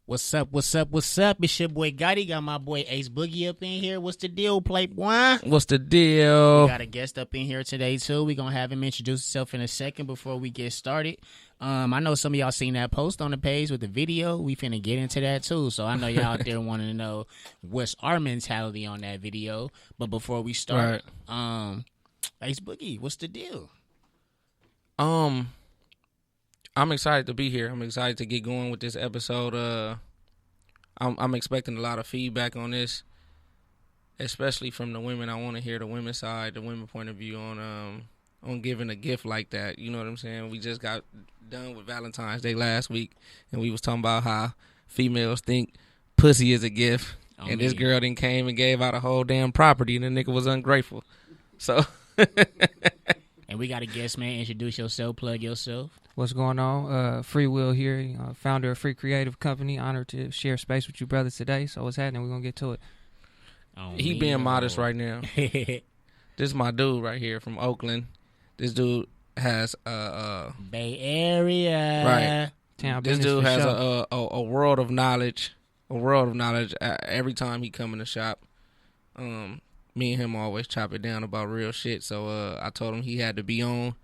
What's up? What's up? What's up? It's your boy Gotti. Got my boy Ace Boogie up in here. What's the deal, Playboy? What's the deal? We got a guest up in here today too. We're gonna have him introduce himself in a second before we get started. I know some of y'all seen that post on the page with the video. We finna get into that too. So I know y'all out there wanting to know what's our mentality on that video. But before we start, Ace Boogie, what's the deal? I'm excited to be here. I'm excited to get going with this episode. I'm expecting a lot of feedback on this, especially from the women. I want to hear the women's side, the women point of view on giving a gift like that. You know what I'm saying? We just got done with Valentine's Day last week, and we was talking about how females think pussy is a gift, and this girl then came and gave out a whole damn property, and the nigga was ungrateful. So, and we got a guest, man. Introduce yourself, plug yourself. What's going on? Free Will here, founder of Free Creative Company. Honored to share space with you brothers today. So what's happening? We're going to get to it. He being modest right now. This is my dude right here from Oakland. This dude has Bay Area. Right. Town This business dude for has sure. a world of knowledge. A world of knowledge every time he come in the shop. Me and him always chop it down about real shit. So I told him he had to be on.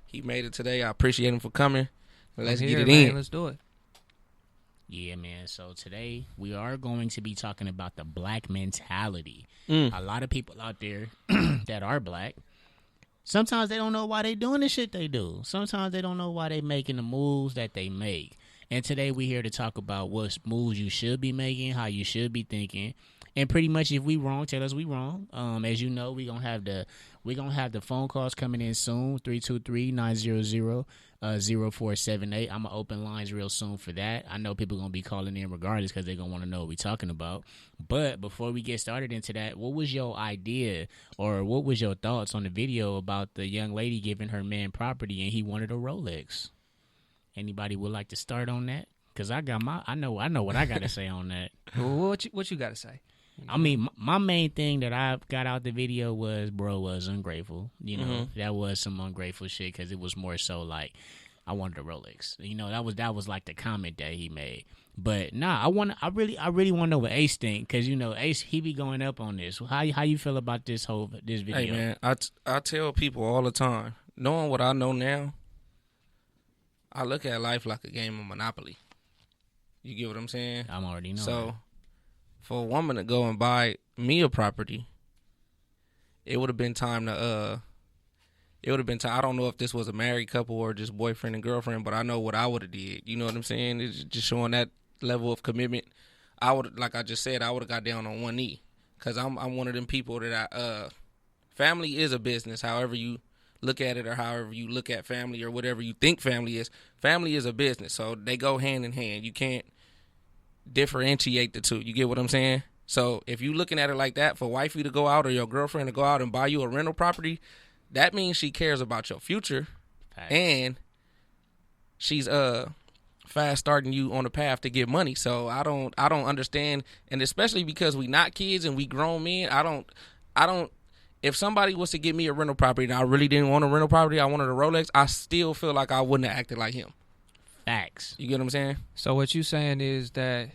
He made it today. I appreciate him for coming. Let's get it in. Let's do it. Yeah, man. So today we are going to be talking about the black mentality. A lot of people out there that are black, sometimes they don't know why they doing the shit they do. Sometimes they don't know why they making the moves that they make. And today we're here to talk about what moves you should be making, how you should be thinking. And pretty much if we wrong, tell us we wrong. As you know, we're gonna have the phone calls coming in soon, 323-900-0478. I'm gonna open lines real soon for that. I know people gonna be calling in regardless because they're gonna want to know what we're talking about. But before we get started into that, what was your idea or what was your thoughts on the video about the young lady giving her man property and he wanted a Rolex? Anybody would like to start on that? Cause I know what I gotta say on that. What you got to say? I mean, my main thing that I got out the video was bro was ungrateful. You know, that was some ungrateful shit because it was more so like I wanted a Rolex. You know, that was like the comment that he made. But nah, I really want to know what Ace think because you know Ace he be going up on this. How you feel about this video? Hey man, I tell people all the time, knowing what I know now, I look at life like a game of Monopoly. You get what I'm saying? I'm already knowing. So, for a woman to go and buy me a property, it would have been time to, I don't know if this was a married couple or just boyfriend and girlfriend, but I know what I would have did. You know what I'm saying? It's just showing that level of commitment. I would, like I just said, I would have got down on one knee. Because I'm one of them people that family is a business, however you look at it or however you look at family or whatever you think family is a business. So they go hand in hand. You can't differentiate the two. You get what I'm saying? So if you looking at it like that, for wifey to go out or your girlfriend to go out and buy you a rental property, that means she cares about your future. Facts. And she's fast starting you on the path to get money. So I don't understand, and especially because we not kids and we grown men, I don't if somebody was to give me a rental property and I really didn't want a rental property, I wanted a Rolex, I still feel like I wouldn't have acted like him. Facts. You get what I'm saying? So what you saying is that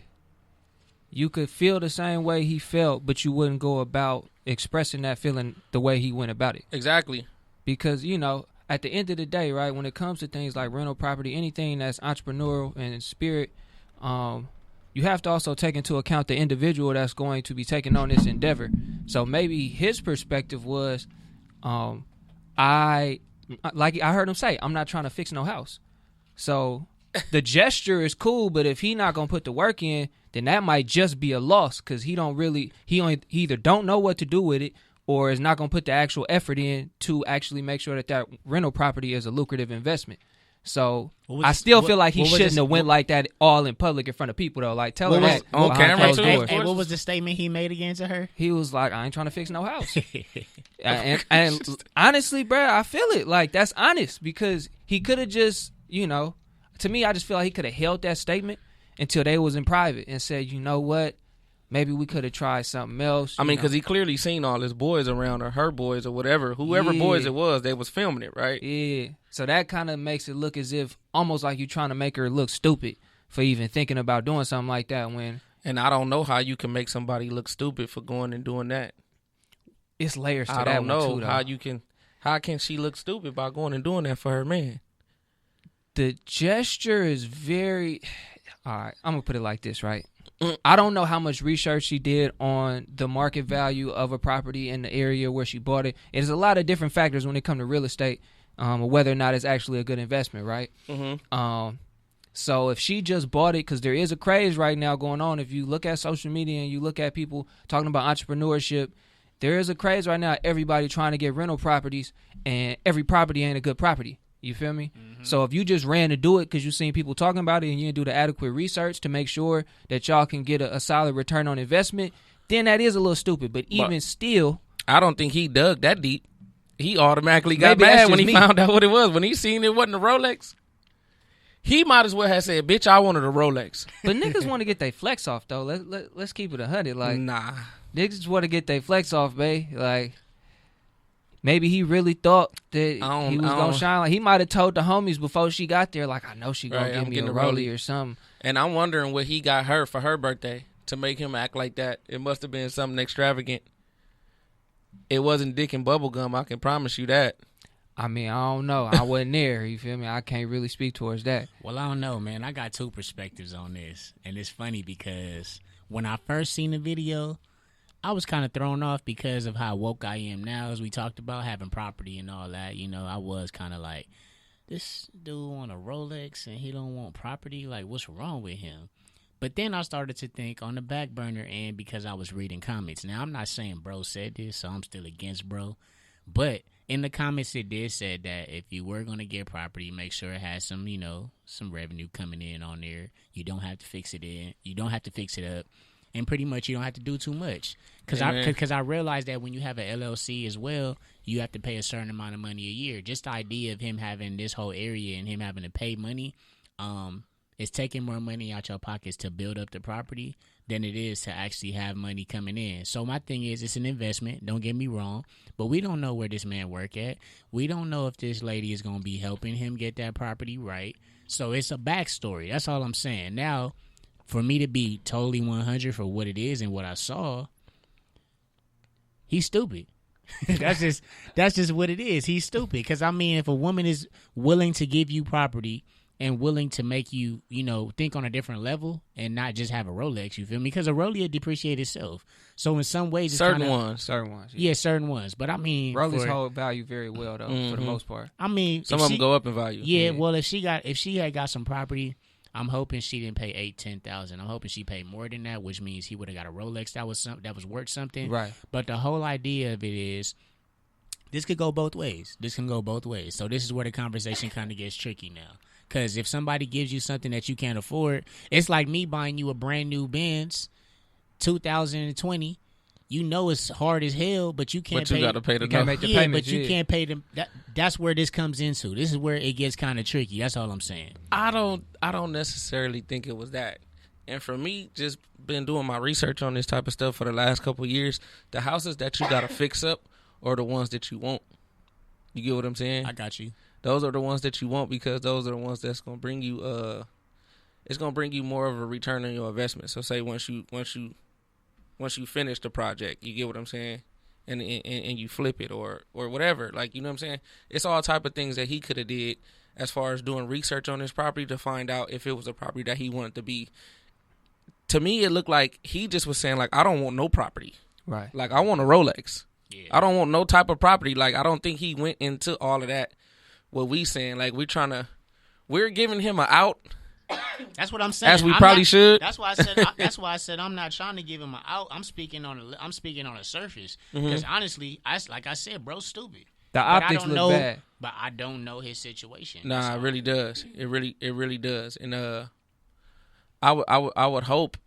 you could feel the same way he felt, but you wouldn't go about expressing that feeling the way he went about it. Exactly. Because, you know, at the end of the day, right, when it comes to things like rental property, anything that's entrepreneurial and in spirit, you have to also take into account the individual that's going to be taking on this endeavor. So maybe his perspective was, I heard him say, I'm not trying to fix no house. So the gesture is cool, but if he not going to put the work in, then that might just be a loss because he either don't know what to do with it or is not going to put the actual effort in to actually make sure that rental property is a lucrative investment. So I still feel like he shouldn't have went like that all in public in front of people, though. Like, tell her that on camera, too. Hey, what was the statement he made again to her? He was like, I ain't trying to fix no house. and honestly, bro, I feel it. Like, that's honest because he could have just, you know, to me, I just feel like he could have held that statement until they was in private and said, you know what? Maybe we could have tried something else. I mean, because he clearly seen all his boys around or her boys or whatever. Whoever boys it was, they was filming it, right? Yeah. So that kind of makes it look as if almost like you trying to make her look stupid. for even thinking about doing something like that. When And I don't know how you can make somebody look stupid for going and doing that. it's layers to I that don't know one too, though. how can she look stupid by going and doing that for her man? The gesture is very. All right, I'm gonna put it like this, right? I don't know how much research she did on the market value of a property in the area where she bought it. There's a lot of different factors when it comes to real estate, whether or not it's actually a good investment, right? Mm-hmm. So if she just bought it, because there is a craze right now going on. If you look at social media and you look at people talking about entrepreneurship, there is a craze right now. Everybody trying to get rental properties, and every property ain't a good property. You feel me? Mm-hmm. So if you just ran to do it because you seen people talking about it and you didn't do the adequate research to make sure that y'all can get a solid return on investment, then that is a little stupid. But even still, I don't think he dug that deep. He automatically got Maybe that's mad when just he me. found out what it was. When he seen it wasn't a Rolex, he might as well have said, "Bitch, I wanted a Rolex." but niggas want to get their flex off though. Let's keep it 100. Like Nah. niggas want to get their flex off, bae. Like maybe he really thought that he was gonna shine. Like he might have told the homies before she got there, like I know she gonna give me a rollie or something. And I'm wondering what he got her for her birthday to make him act like that. It must have been something extravagant. It wasn't dick and bubble gum. I can promise you that. I mean, I don't know. I wasn't there. You feel me? I can't really speak towards that. Well, I don't know, man. I got two perspectives on this. And it's funny because when I first seen the video, I was kind of thrown off because of how woke I am now, as we talked about, having property and all that. You know, I was kind of like, this dude want a Rolex and he don't want property? Like, what's wrong with him? But then I started to think on the back burner, and because I was reading comments. Now, I'm not saying bro said this, so I'm still against bro. But in the comments, it did say that if you were going to get property, make sure it has some, you know, some revenue coming in on there. You don't have to fix it in. You don't have to fix it up. And pretty much you don't have to do too much. Because I realized that when you have an LLC as well, you have to pay a certain amount of money a year. Just the idea of him having this whole area and him having to pay money, it's taking more money out your pockets to build up the property than it is to actually have money coming in. So my thing is, it's an investment. Don't get me wrong. But we don't know where this man work at. We don't know if this lady is going to be helping him get that property right. So it's a backstory. That's all I'm saying. Now, for me to be totally 100 for what it is and what I saw, he's stupid. that's just what it is. He's stupid. Because, I mean, if a woman is willing to give you property and willing to make you, you know, think on a different level and not just have a Rolex, you feel me? Because a Rolex will depreciate itself. So in some ways, it's certain ones. Yeah, certain ones. But I mean, Rolex hold value very well though, for the most part. I mean, some of them go up in value. Yeah, well, if she had got some property, I'm hoping she didn't pay $8,000-$10,000. I'm hoping she paid more than that, which means he would have got a Rolex that was worth something. Right. But the whole idea of it is, this could go both ways. This can go both ways. So this is where the conversation kind of gets tricky now. Because if somebody gives you something that you can't afford, it's like me buying you a brand new Benz, 2020. You know it's hard as hell, but you can't. But you got to pay the can't make the payments. But you can't pay them. That's where this comes into. This is where it gets kind of tricky. That's all I'm saying. I don't necessarily think it was that. And for me, just been doing my research on this type of stuff for the last couple of years, the houses that you got to fix up are the ones that you want. You get what I'm saying? I got you. Those are the ones that you want because those are the ones that's gonna bring you. It's gonna bring you more of a return on your investment. So say once you finish the project, you get what I'm saying, and you flip it or whatever. Like, you know what I'm saying? It's all type of things that he could have did as far as doing research on his property to find out if it was a property that he wanted to be. To me, it looked like he just was saying, like, I don't want no property. Right. Like, I want a Rolex. Yeah. I don't want no type of property. Like, I don't think he went into all of that. What we saying, like, we're giving him an out. That's what I'm saying. As we probably should. That's why I said I'm not trying to give him an out. I'm speaking on a surface because honestly, like I said, bro's stupid. The optics look bad, but I don't know his situation. Nah, it really does. It really does. And I would hope.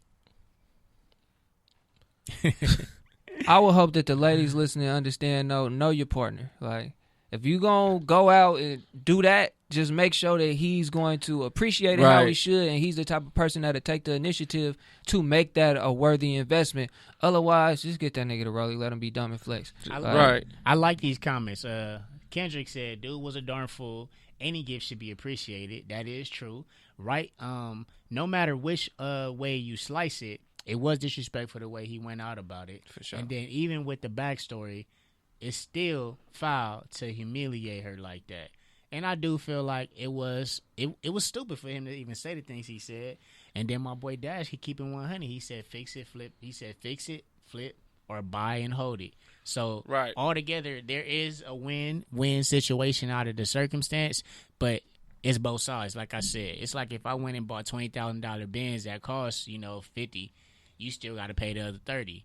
I would hope that the ladies listening understand. Know your partner. Like, if you gonna go out and do that, just make sure that he's going to appreciate it how he should, and he's the type of person that'll take the initiative to make that a worthy investment. Otherwise, just get that nigga to Rollie, let him be dumb and flex. I like these comments. Kendrick said, "Dude was a darn fool. any gift should be appreciated. That is true, right? No matter which way you slice it, it was disrespectful the way he went out about it. For sure. And then even with the backstory, it's still foul to humiliate her like that. And I do feel like it was stupid for him to even say the things he said. And then my boy Dash, he keeping 100. He said fix it, flip. He said fix it, flip, or buy and hold it. So altogether, there is a win-win situation out of the circumstance, but it's both sides. Like I said, it's like if I went and bought $20,000 Benz that costs $50, you still got to pay the other 30,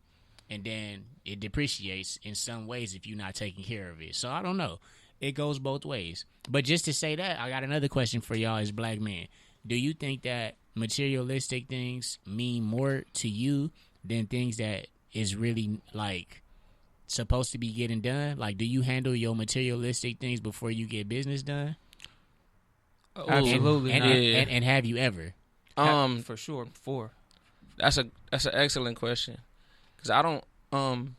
and then it depreciates in some ways if you're not taking care of it. So I don't know. It goes both ways. But just to say that, I got another question for y'all as black men. Do you think that materialistic things mean more to you than things that is really like supposed to be getting done? Like, do you handle your materialistic things before you get business done? Absolutely not. And have you ever? For sure. Before. That's an excellent question, because I don't.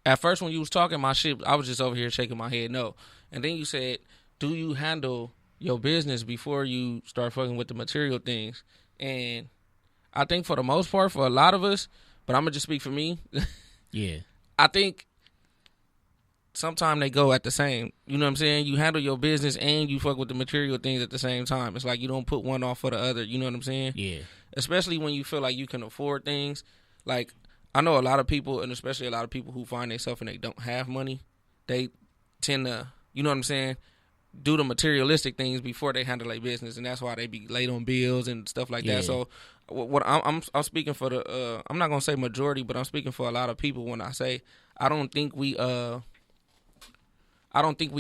At first when you was talking my shit, I was just over here shaking my head no, and then you said, do you handle your business before you start fucking with the material things? And I think for the most part, for a lot of us, but I'm gonna just speak for me. Yeah, I think sometimes they go at the same. You know what I'm saying? You handle your business and you fuck with the material things at the same time. It's like you don't put one off for the other. You know what I'm saying? Yeah. Especially when you feel like you can afford things. Like, I know a lot of people, and especially a lot of people who find themselves and they don't have money, they tend to, you know what I'm saying, do the materialistic things before they handle their business, and that's why they be late on bills and stuff like that. So, what I'm speaking for the, I'm not gonna say majority, but I'm speaking for a lot of people when I say I don't think we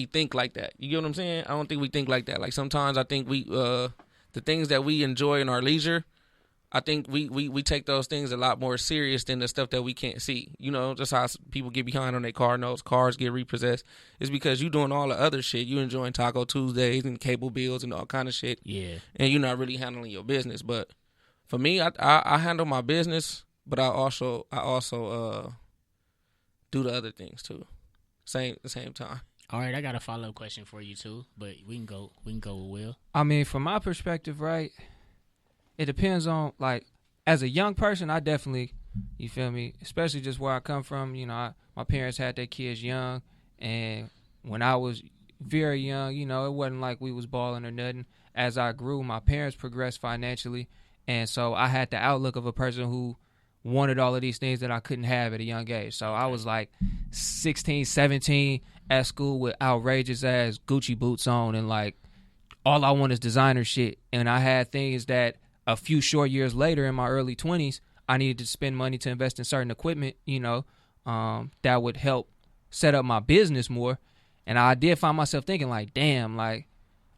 think like that. You get what I'm saying? I don't think we think like that. Like sometimes I think we, the things that we enjoy in our leisure, I think we take those things a lot more serious than the stuff that we can't see. You know, just how people get behind on their car notes, cars get repossessed. It's because you doing all the other shit. You enjoying Taco Tuesdays and cable bills and all kind of shit. Yeah. And you're not really handling your business. But for me, I handle my business, but I also do the other things too. The same time. All right, I got a follow-up question for you too, but we can go with Will. I mean, from my perspective, right, it depends on, like, as a young person, I definitely, you feel me, especially just where I come from, you know, my parents had their kids young, and when I was very young, you know, it wasn't like we was balling or nothing. As I grew, my parents progressed financially, and so I had the outlook of a person who wanted all of these things that I couldn't have at a young age. So I was like 16, 17 at school with outrageous ass Gucci boots on, and like all I want is designer shit. And I had things that a few short years later in my early 20s, I needed to spend money to invest in certain equipment, you know, that would help set up my business more. And I did find myself thinking like, damn, like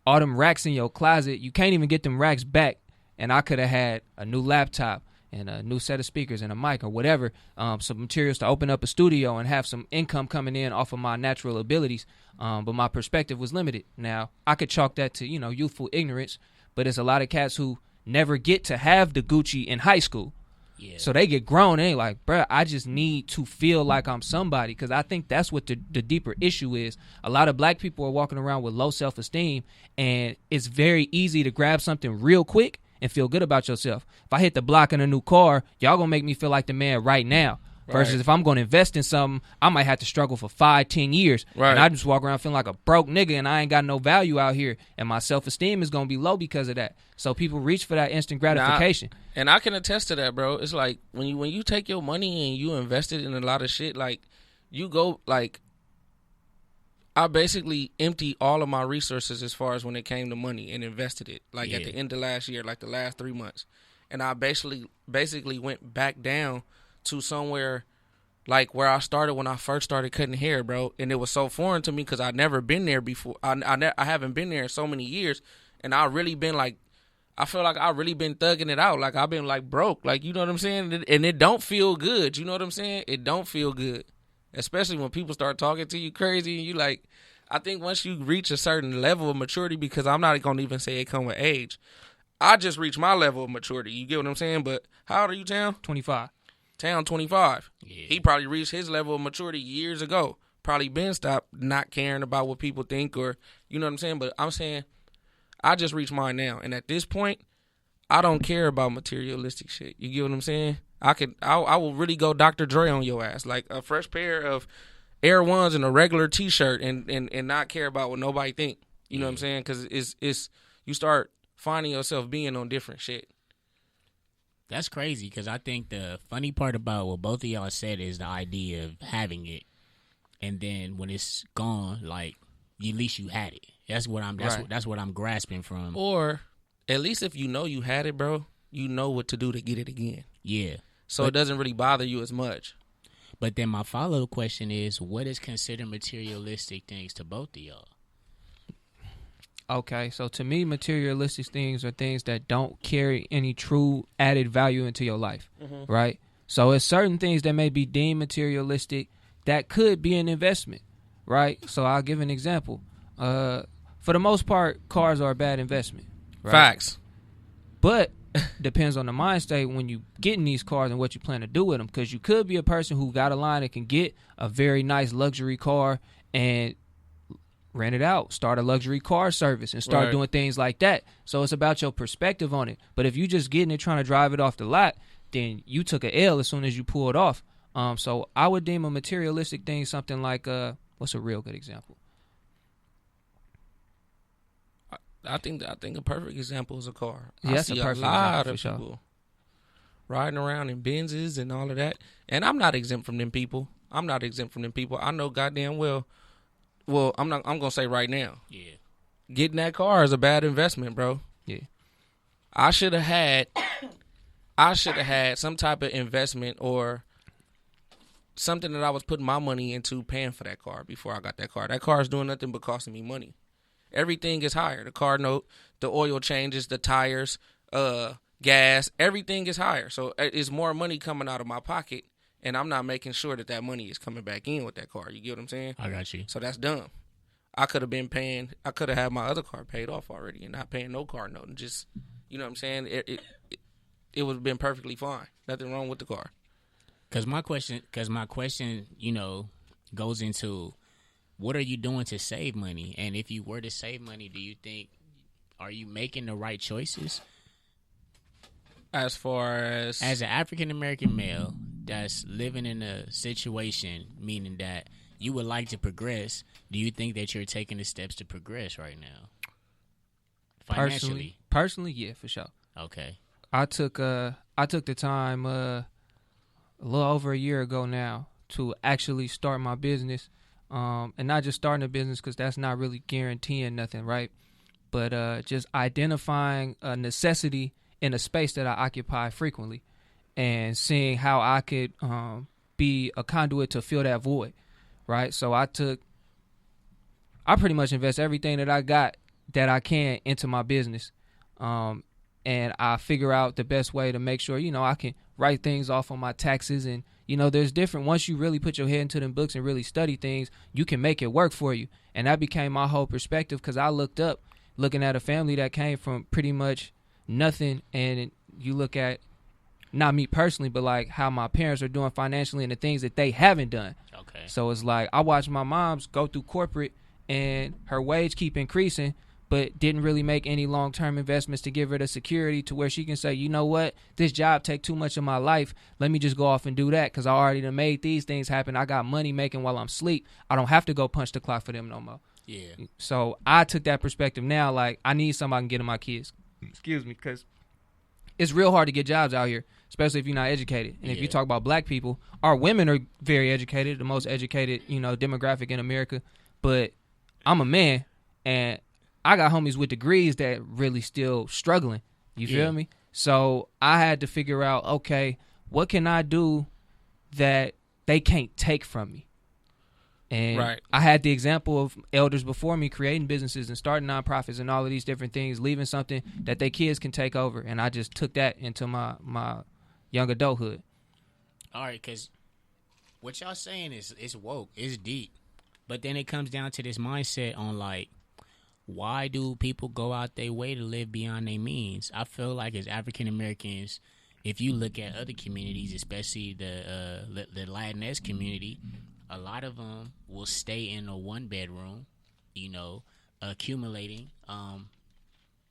all them racks in your closet, you can't even get them racks back. And I could have had a new laptop and a new set of speakers and a mic or whatever, some materials to open up a studio and have some income coming in off of my natural abilities. But my perspective was limited. Now, I could chalk that to, you know, youthful ignorance, but it's a lot of cats who never get to have the Gucci in high school. Yeah. So they get grown and they like, bruh, I just need to feel like I'm somebody, because I think that's what the deeper issue is. A lot of black people are walking around with low self-esteem, and it's very easy to grab something real quick and feel good about yourself. If I hit the block in a new car, y'all gonna make me feel like the man right now. Versus if I'm gonna invest in something, I might have to struggle for 5-10 years. Right. And I just walk around feeling like a broke nigga and I ain't got no value out here. And my self-esteem is gonna be low because of that. So people reach for that instant gratification. And I can attest to that, bro. It's like when you take your money and you invest it in a lot of shit, like you go like, I basically emptied all of my resources as far as when it came to money and invested it. Like at the end of last year, like the last 3 months. And I basically went back down to somewhere like where I started when I first started cutting hair, bro. And it was so foreign to me because I'd never been there before. I haven't been there in so many years. And I really been like, I feel like I really been thugging it out. Like I've been like broke. Like, you know what I'm saying? And it don't feel good. You know what I'm saying? It don't feel good. Especially when people start talking to you crazy and you like, I think once you reach a certain level of maturity, because I'm not going to even say it come with age. I just reached my level of maturity. You get what I'm saying? But how old are you, Town? 25. Town 25. Yeah. He probably reached his level of maturity years ago. probably been stopped not caring about what people think, or you know what I'm saying. But I'm saying I just reached mine now, and at this point, I don't care about materialistic shit. You get what I'm saying? I will really go Dr. Dre on your ass, like a fresh pair of Air Ones and a regular T-shirt, and not care about what nobody think. You know what I'm saying? Because it's you start finding yourself being on different shit. That's crazy, because I think the funny part about what both of y'all said is the idea of having it, and then when it's gone, like at least you had it. That's what I'm grasping from. Or at least if you know you had it, bro, you know what to do to get it again. Yeah. So it doesn't really bother you as much. But then my follow-up question is, what is considered materialistic things to both of y'all? Okay, so to me, materialistic things are things that don't carry any true added value into your life, right? So it's certain things that may be deemed materialistic that could be an investment, right? So I'll give an example. For the most part, cars are a bad investment. Right? Facts. But depends on the mind state when you get in these cars and what you plan to do with them, because you could be a person who got a line and can get a very nice luxury car and rent it out, start a luxury car service and start doing things like that. So it's about your perspective on it. But if you just getting it trying to drive it off the lot, then you took a L as soon as you pull it off. So I would deem a materialistic thing something like what's a real good example? I think a perfect example is a car. Yeah, that's I see a perfect a lot example of for people sure. riding around in Benzes and all of that, and I'm not exempt from them people. I know goddamn well. Well, I'm gonna say right now. Yeah. Getting that car is a bad investment, bro. Yeah. I should have had some type of investment or something that I was putting my money into paying for that car before I got that car. That car is doing nothing but costing me money. Everything is higher. The car note, the oil changes, the tires, gas, everything is higher. So it's more money coming out of my pocket, and I'm not making sure that money is coming back in with that car. You get what I'm saying? I got you. So that's dumb. I could have had my other car paid off already and not paying no car note, and just, you know what I'm saying? It would have been perfectly fine. Nothing wrong with the car. Because my question, goes into, what are you doing to save money? And if you were to save money, do you think, are you making the right choices? As far as an African-American male that's living in a situation, meaning that you would like to progress, do you think that you're taking the steps to progress right now? Financially? Personally, yeah, for sure. Okay. I took the time a little over a year ago now to actually start my business, and not just starting a business because that's not really guaranteeing nothing, right? But just identifying a necessity in a space that I occupy frequently, and seeing how I could be a conduit to fill that void, right? So I pretty much invest everything that I got that I can into my business, and I figure out the best way to make sure, I can write things off on my taxes. And, there's different, once you really put your head into them books and really study things, you can make it work for you. And that became my whole perspective, because I looking at a family that came from pretty much nothing, and you look at, not me personally, but like how my parents are doing financially and the things that they haven't done. Okay. So it's like I watched my mom's go through corporate and her wage keep increasing, but didn't really make any long-term investments to give her the security to where she can say, you know what, this job take too much of my life. Let me just go off and do that, because I already done made these things happen. I got money making while I'm asleep. I don't have to go punch the clock for them no more. Yeah. So I took that perspective now, like I need something I can get to my kids. Excuse me, because it's real hard to get jobs out here, especially if you're not educated. And if you talk about black people, our women are very educated, the most educated, demographic in America. But I'm a man, and I got homies with degrees that really still struggling. You feel me? So I had to figure out, okay, what can I do that they can't take from me? And I had the example of elders before me creating businesses and starting nonprofits and all of these different things, leaving something that their kids can take over. And I just took that into my young adulthood. All right, because what y'all saying is woke, it's deep. But then it comes down to this mindset on, like, why do people go out their way to live beyond their means? I feel like as African Americans, if you look at other communities, especially the Latinx community, a lot of them will stay in a 1-bedroom, you know, accumulating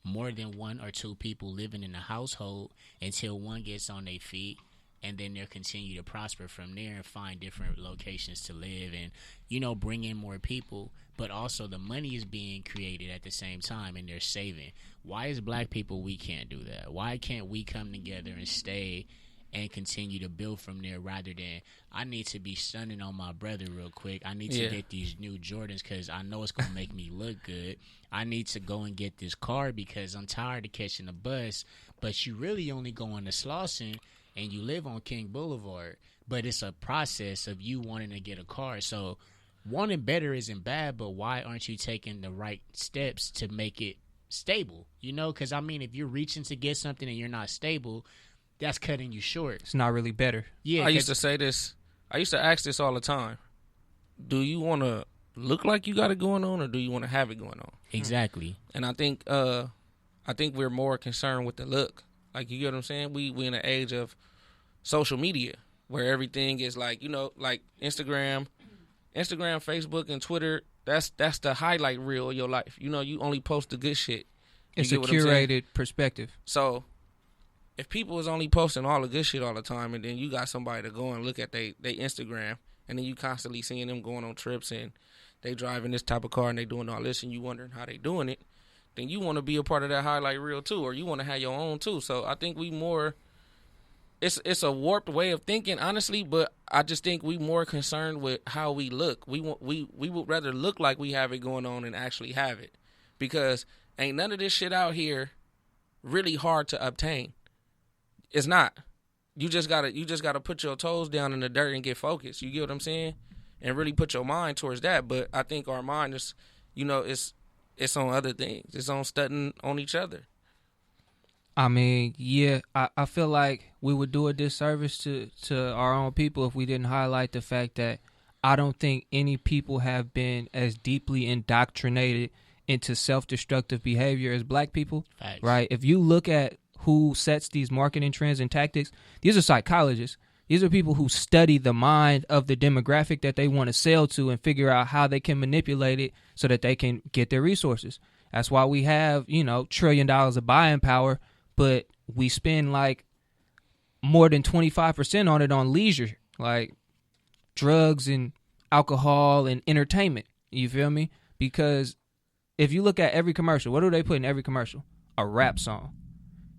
more than 1 or 2 people living in the household until one gets on their feet, and then they'll continue to prosper from there and find different locations to live and, you know, bring in more people. But also the money is being created at the same time, and they're saving. Why as black people we can't do that? Why can't we come together and stay and continue to build from there rather than I need to be stunning on my brother real quick. I need to get these new Jordans because I know it's going to make me look good. I need to go and get this car because I'm tired of catching the bus. But you really only going to Slauson and you live on King Boulevard. But it's a process of you wanting to get a car. So wanting better isn't bad, but why aren't you taking the right steps to make it stable? You know, because, I mean, if you're reaching to get something and you're not stable, that's cutting you short. It's not really better. Yeah, I used to say this. I used to ask this all the time. Do you want to look like you got it going on, or do you want to have it going on? Exactly. And I think we're more concerned with the look. Like, you get what I'm saying? We in an age of social media where everything is like, you know, like Instagram, Facebook, and Twitter. That's the highlight reel of your life. You know, you only post the good shit. It's a curated perspective. So if people is only posting all the good shit all the time, and then you got somebody to go and look at they Instagram, and then you constantly seeing them going on trips and they driving this type of car and they doing all this, and you wondering how they doing it, then you want to be a part of that highlight reel too, or you want to have your own too. So I think it's a warped way of thinking, honestly, but I just think we more concerned with how we look. We would rather look like we have it going on and actually have it, because ain't none of this shit out here really hard to obtain. It's not. You just gotta put your toes down in the dirt and get focused. You get what I'm saying? And really put your mind towards that. But I think our mind is, you know, it's on other things. It's on studying on each other. I mean, yeah, I feel like we would do a disservice to our own people if we didn't highlight the fact that I don't think any people have been as deeply indoctrinated into self-destructive behavior as black people. Facts. Right? If you look at who sets these marketing trends and tactics, these are psychologists. These are people who study the mind of the demographic that they want to sell to and figure out how they can manipulate it so that they can get their resources. That's why we have, you know, $1 trillion of buying power, but we spend like more than 25% on it on leisure, like drugs and alcohol and entertainment. You feel me? Because if you look at every commercial, what do they put in every commercial? A rap song.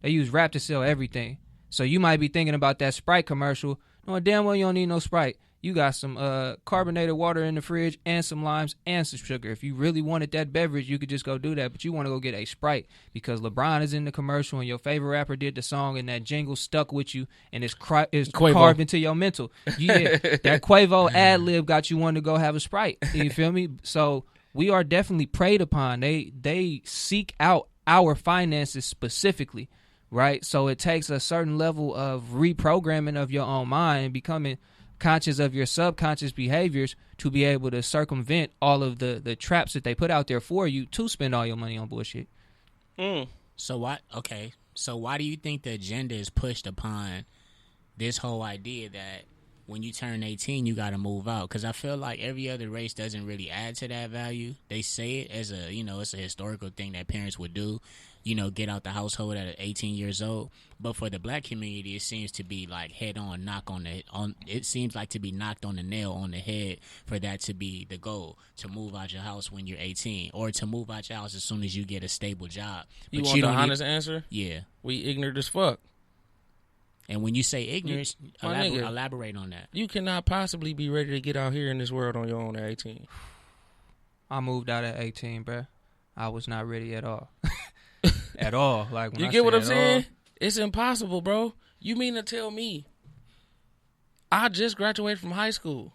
They use rap to sell everything. So you might be thinking about that Sprite commercial. No, damn well you don't need no Sprite. You got some carbonated water in the fridge and some limes and some sugar. If you really wanted that beverage, you could just go do that. But you want to go get a Sprite because LeBron is in the commercial and your favorite rapper did the song and that jingle stuck with you and it's carved into your mental. Yeah, that Quavo ad-lib got you wanting to go have a Sprite. You feel me? So we are definitely preyed upon. They seek out our finances specifically. Right, so it takes a certain level of reprogramming of your own mind and becoming conscious of your subconscious behaviors to be able to circumvent all of the traps that they put out there for you to spend all your money on bullshit. So why do you think the agenda is pushed upon this whole idea that when you turn 18, you got to move out? Because I feel like every other race doesn't really add to that value. They say it as a, you know, it's a historical thing that parents would do. You know, get out the household at 18 years old. But for the black community, it seems to be like head on, it seems like to be knocked on the nail on the head for that to be the goal, to move out your house when you're 18 or to move out your house as soon as you get a stable job. But you want the honest answer? Yeah. We ignorant as fuck. And when you say ignorance, elaborate on that. You cannot possibly be ready to get out here in this world on your own at 18. I moved out at 18, bro. I was not ready at all. At all. Like, when you I get what I'm all, saying? It's impossible, bro. You mean to tell me I just graduated from high school.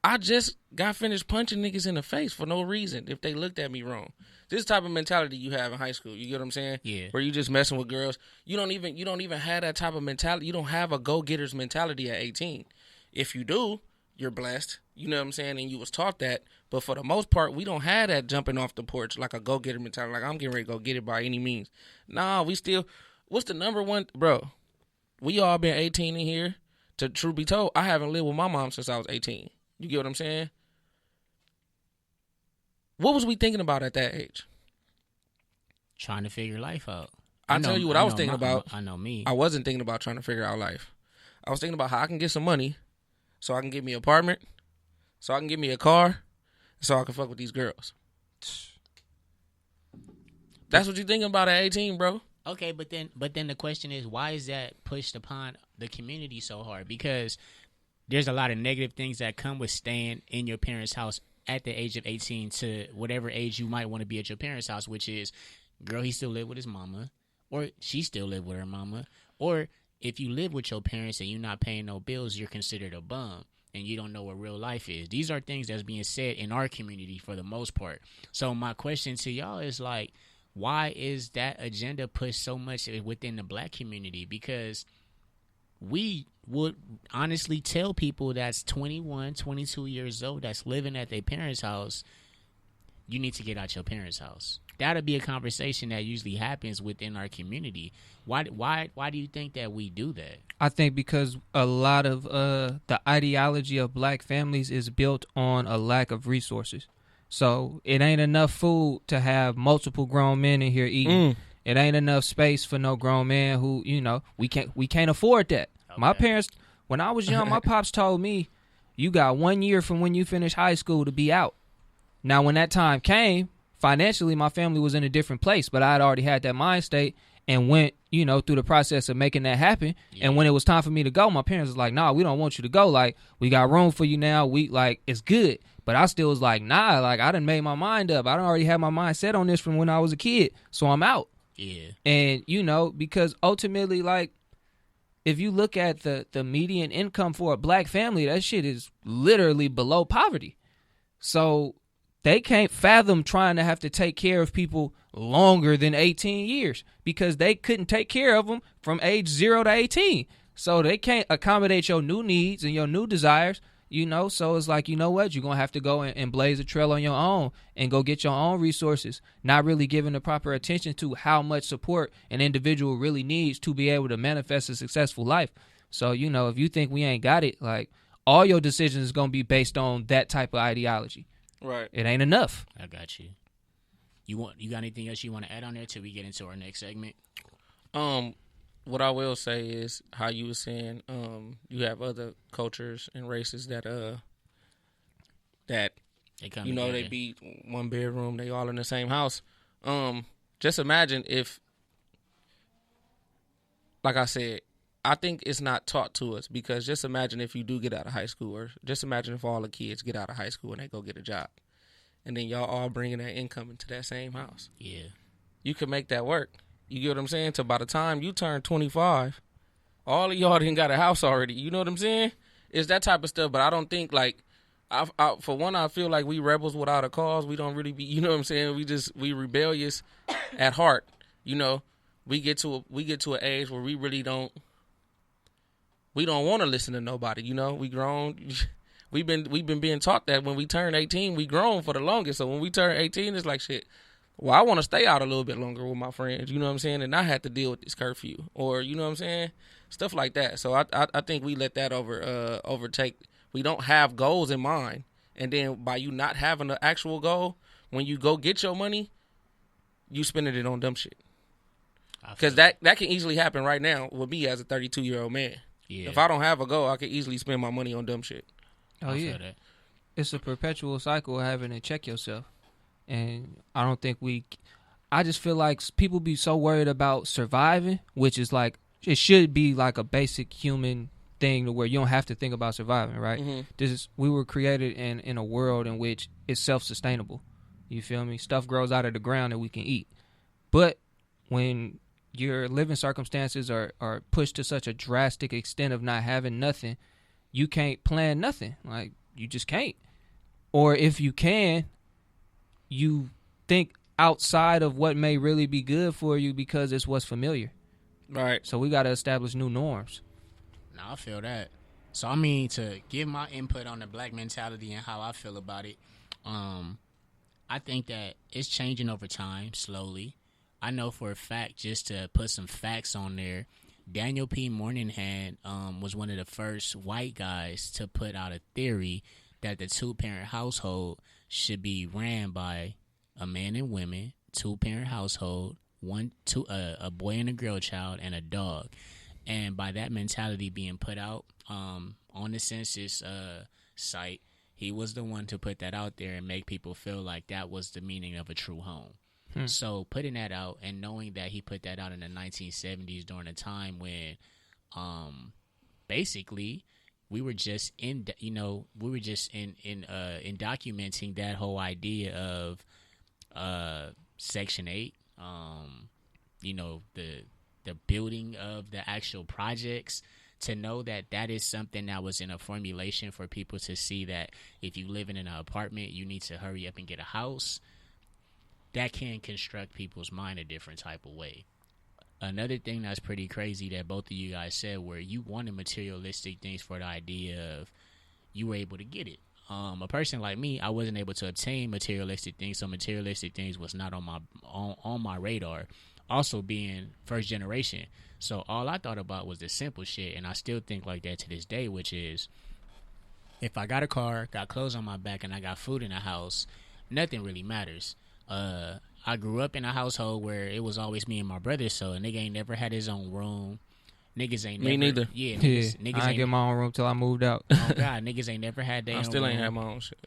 I just got finished punching niggas in the face for no reason if they looked at me wrong. This type of mentality you have in high school, you get what I'm saying? Yeah. Where you just messing with girls. You don't even have that type of mentality. You don't have a go-getter's mentality at 18. If you do, you're blessed. You know what I'm saying? And you was taught that. But for the most part, we don't have that jumping off the porch like a go-getter mentality. Like, I'm getting ready to go get it by any means. Nah, we still, what's the number one? Bro, we all been 18 in here. To truth be told, I haven't lived with my mom since I was 18. You get what I'm saying? What was we thinking about at that age? Trying to figure life out. I'll tell you what I was thinking about. I know me. I wasn't thinking about trying to figure out life. I was thinking about how I can get some money so I can get me an apartment, so I can get me a car, so I can fuck with these girls. That's what you thinking about at 18, bro. Okay, but then the question is, why is that pushed upon the community so hard? Because there's a lot of negative things that come with staying in your parents' house at the age of 18 to whatever age you might want to be at your parents' house, which is, girl, he still live with his mama, or she still live with her mama, or if you live with your parents and you're not paying no bills, you're considered a bum and you don't know what real life is. These are things that's being said in our community for the most part. So my question to y'all is like, why is that agenda pushed so much within the black community? Because we would honestly tell people that's 21, 22 years old that's living at their parents' house, you need to get out your parents' house. That'll be a conversation that usually happens within our community. Why do you think that we do that? I think because a lot of the ideology of black families is built on a lack of resources. So it ain't enough food to have multiple grown men in here eating. It ain't enough space for no grown man who, we can't afford that. Okay. My parents, when I was young, my pops told me, you got 1 year from when you finish high school to be out. Now, when that time came, financially, my family was in a different place, but I had already had that mind state and went, through the process of making that happen. Yeah. And when it was time for me to go, my parents was like, nah, we don't want you to go. Like, we got room for you now. It's good. But I still was like, nah, like, I done made my mind up. I done already had my mind set on this from when I was a kid. So I'm out. Yeah. And, because ultimately, like, if you look at the median income for a black family, that shit is literally below poverty. So they can't fathom trying to have to take care of people longer than 18 years because they couldn't take care of them from age 0 to 18. So they can't accommodate your new needs and your new desires, So it's like, you know what? You're going to have to go and blaze a trail on your own and go get your own resources, not really giving the proper attention to how much support an individual really needs to be able to manifest a successful life. So, if you think we ain't got it, like, all your decisions is going to be based on that type of ideology. Right. It ain't enough. I got you. You got anything else you want to add on there till we get into our next segment? What I will say is how you were saying, you have other cultures and races that they come together. They be one bedroom, they all in the same house. Just imagine if, like I said, I think it's not taught to us because just imagine if you do get out of high school, or just imagine if all the kids get out of high school and they go get a job. And then y'all all bringing that income into that same house. Yeah. You can make that work. You get what I'm saying? So by the time you turn 25, all of y'all didn't got a house already. You know what I'm saying? It's that type of stuff. But I don't think, like, for one, I feel like we rebels without a cause. We don't really be, you know what I'm saying? We rebellious at heart. We get to an age where we really don't want to listen to nobody. We grown. We've been being taught that when we turn 18, we grown for the longest. So when we turn 18, it's like, shit, well, I want to stay out a little bit longer with my friends, you know what I'm saying? And I had to deal with this curfew, or, you know what I'm saying? Stuff like that. So I think we let that overtake. We don't have goals in mind. And then by you not having the actual goal, when you go get your money, you spending it on dumb shit. Because that can easily happen right now with me as a 32-year-old man. Yeah. If I don't have a goal, I can easily spend my money on dumb shit. Oh, yeah. It's a perpetual cycle of having to check yourself. And I don't think I just feel like people be so worried about surviving, which is like, it should be like a basic human thing to where you don't have to think about surviving, right? Mm-hmm. We were created in a world in which it's self-sustainable. You feel me? Stuff grows out of the ground that we can eat. But when your living circumstances are pushed to such a drastic extent of not having nothing, you can't plan nothing. Like, you just can't. Or if you can, you think outside of what may really be good for you because it's what's familiar. Right. So we got to establish new norms. No, I feel that. So, I mean, to give my input on the black mentality and how I feel about it, I think that it's changing over time, slowly. I know for a fact, just to put some facts on there, Daniel P. Moynihan was one of the first white guys to put out a theory that the 2-parent household should be ran by a man and women, 2-parent household, a boy and a girl child, and a dog. And by that mentality being put out on the census site, he was the one to put that out there and make people feel like that was the meaning of a true home. So putting that out and knowing that he put that out in the 1970s during a time when basically we were just in documenting that whole idea of Section 8, the building of the actual projects, to know that that is something that was in a formulation for people to see that if you live in an apartment, you need to hurry up and get a house. That can construct people's mind a different type of way. Another thing that's pretty crazy that both of you guys said, where you wanted materialistic things for the idea of you were able to get it. A person like me, I wasn't able to obtain materialistic things, so materialistic things was not on my radar. Also being first generation, so all I thought about was the simple shit, and I still think like that to this day, which is if I got a car, got clothes on my back, and I got food in the house, nothing really matters. I grew up in a household where it was always me and my brother, so a nigga ain't never had his own room. Niggas ain't me never. neither. Yeah, niggas I ain't get my own room till I moved out. Oh God, niggas ain't never had their own I still ain't room. had my own shit.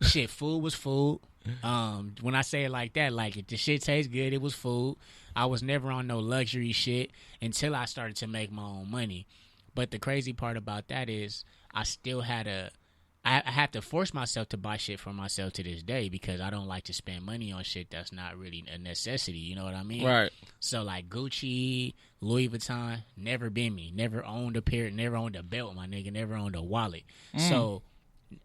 Shit, food was food. When I say it like that, like if the shit tastes good, it was food. I was never on no luxury shit until I started to make my own money. But the crazy part about that is I still I have to force myself to buy shit for myself to this day because I don't like to spend money on shit that's not really a necessity. You know what I mean? Right. So like Gucci, Louis Vuitton, never been me. Never owned a pair, never owned a belt, my nigga. Never owned a wallet. So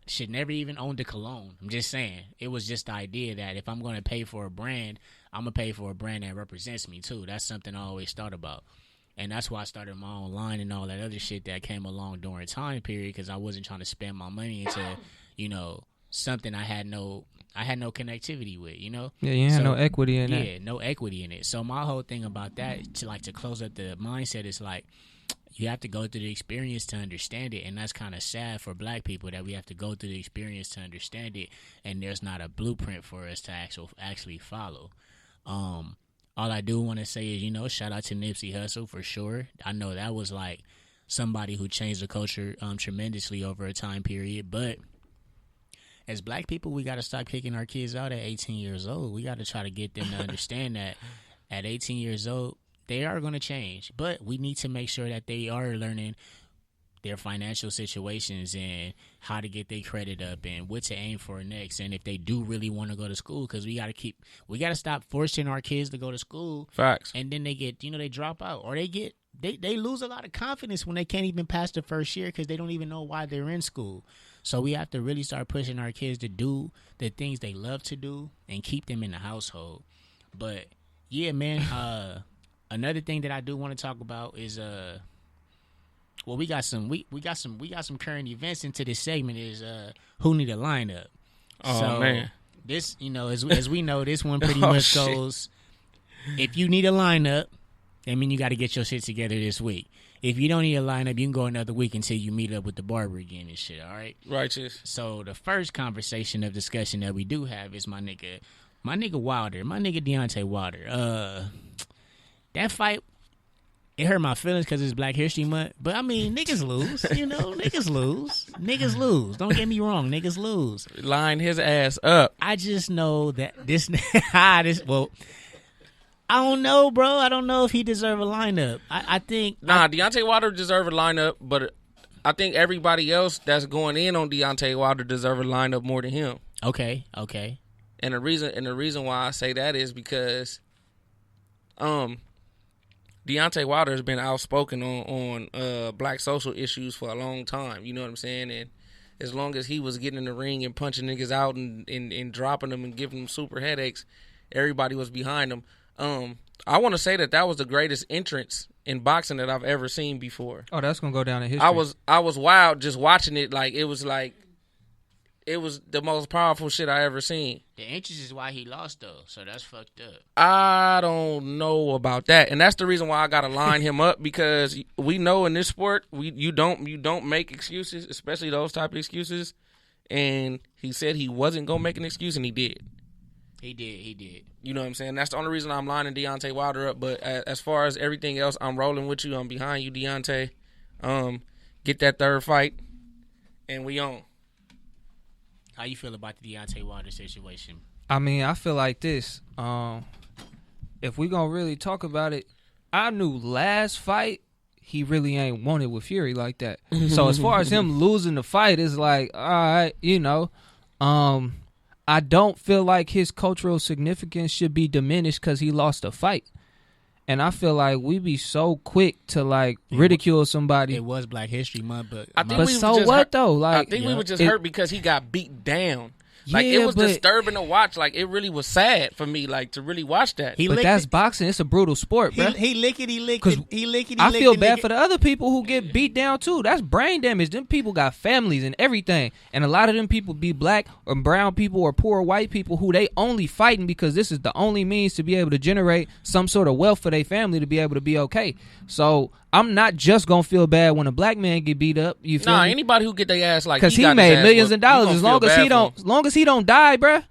shit, never even owned a cologne. I'm just saying. It was just the idea that if I'm going to pay for a brand, I'm going to pay for a brand that represents me too. That's something I always thought about. And that's why I started my own line and all that other shit that came along during a time period, because I wasn't trying to spend my money into, something I had no connectivity with, Yeah, you had no equity in that. Yeah, no equity in it. So my whole thing about that, to close up the mindset, is like, you have to go through the experience to understand it, and that's kind of sad for black people that we have to go through the experience to understand it, and there's not a blueprint for us to actually follow. All I do want to say is, shout out to Nipsey Hussle for sure. I know that was like somebody who changed the culture tremendously over a time period. But as black people, we got to stop kicking our kids out at 18 years old. We got to try to get them to understand that at 18 years old, they are going to change. But we need to make sure that they are learning their financial situations and how to get their credit up and what to aim for next, and if they do really want to go to school, because we got to stop forcing our kids to go to school. Facts. And then they get they drop out, or they lose a lot of confidence when they can't even pass the first year because they don't even know why they're in school. So we have to really start pushing our kids to do the things they love to do and keep them in the household. But yeah, man, another thing that I do want to talk about is well, we got some current events into this segment. Is who need a lineup? Oh, so, man, this as we know, this one pretty much goes. If you need a lineup, I mean you got to get your shit together this week. If you don't need a lineup, you can go another week until you meet up with the barber again and shit. All right, righteous. So the first conversation of discussion that we do have is my nigga Wilder, my nigga Deontay Wilder. That fight. It hurt my feelings because it's Black History Month. But, I mean, niggas lose. Niggas lose. Niggas lose. Don't get me wrong. Niggas lose. Line his ass up. I just know that well, I don't know, bro. I don't know if he deserve a lineup. I think. Deontay Wilder deserve a lineup, but I think everybody else that's going in on Deontay Wilder deserve a lineup more than him. Okay. And the reason why I say that is because, Deontay Wilder has been outspoken on black social issues for a long time. You know what I'm saying? And as long as he was getting in the ring and punching niggas out and dropping them and giving them super headaches, everybody was behind him. I want to say that was the greatest entrance in boxing that I've ever seen before. Oh, that's gonna go down in history. I was wild just watching it. It was the most powerful shit I ever seen. The entrance is why he lost, though, so that's fucked up. I don't know about that, and that's the reason why I gotta line him up, because we know in this sport you don't make excuses, especially those type of excuses, and he said he wasn't gonna make an excuse, and he did. He did. You know what I'm saying? That's the only reason I'm lining Deontay Wilder up. But as far as everything else, I'm rolling with you. I'm behind you, Deontay. Get that third fight, and we on. How you feel about the Deontay Wilder situation? I mean, I feel like this. If we gonna really talk about it, I knew last fight he really ain't wanted with Fury like that. So as far as him losing the fight, it's like, all right, you know. I don't feel like his cultural significance should be diminished because he lost a fight. And I feel like we be so quick to like ridicule somebody. It was Black History Month, but so what though? Like, I think we were just hurt because he got beat down. Like, it was disturbing to watch. Like, it really was sad for me, like, to really watch that. But that's boxing. It's a brutal sport, bro. He licked it. I feel bad for the other people who get beat down, too. That's brain damage. Them people got families and everything. And a lot of them people be black or brown people or poor white people who they only fighting because this is the only means to be able to generate some sort of wealth for their family to be able to be okay. So I'm not just going to feel bad when a black man get beat up. You feel me? Anybody who get their ass like because he made millions of dollars as long as he don't die, bruh.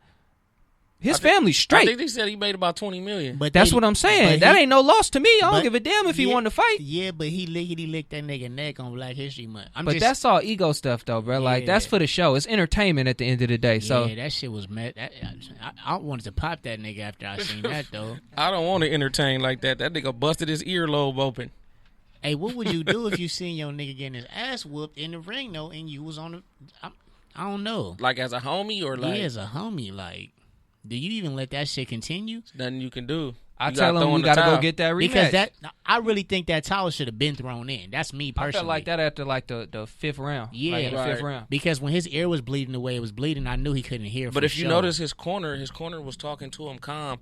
His family's straight. I think they said he made about $20 million. But that's what I'm saying. That ain't no loss to me. I don't give a damn if he won the fight. Yeah, but he licked that nigga neck on Black History Month. That's all ego stuff, though, bro. Like, that's for the show. It's entertainment at the end of the day. So that shit was mad. I wanted to pop that nigga after I seen that, though. I don't want to entertain like that. That nigga busted his earlobe open. Hey, what would you do if you seen your nigga getting his ass whooped in the ring, though, and you was on the... I don't know. Like, as a homie or like... Yeah, as a homie, like... Do you even let that shit continue? There's nothing you can do. I tell him we got to go get that rematch. Because I really think that towel should have been thrown in. That's me personally. I felt like that after like the fifth round. Yeah, like the fifth round. Because when his ear was bleeding the way it was bleeding, I knew he couldn't hear. But if you notice his corner was talking to him calm.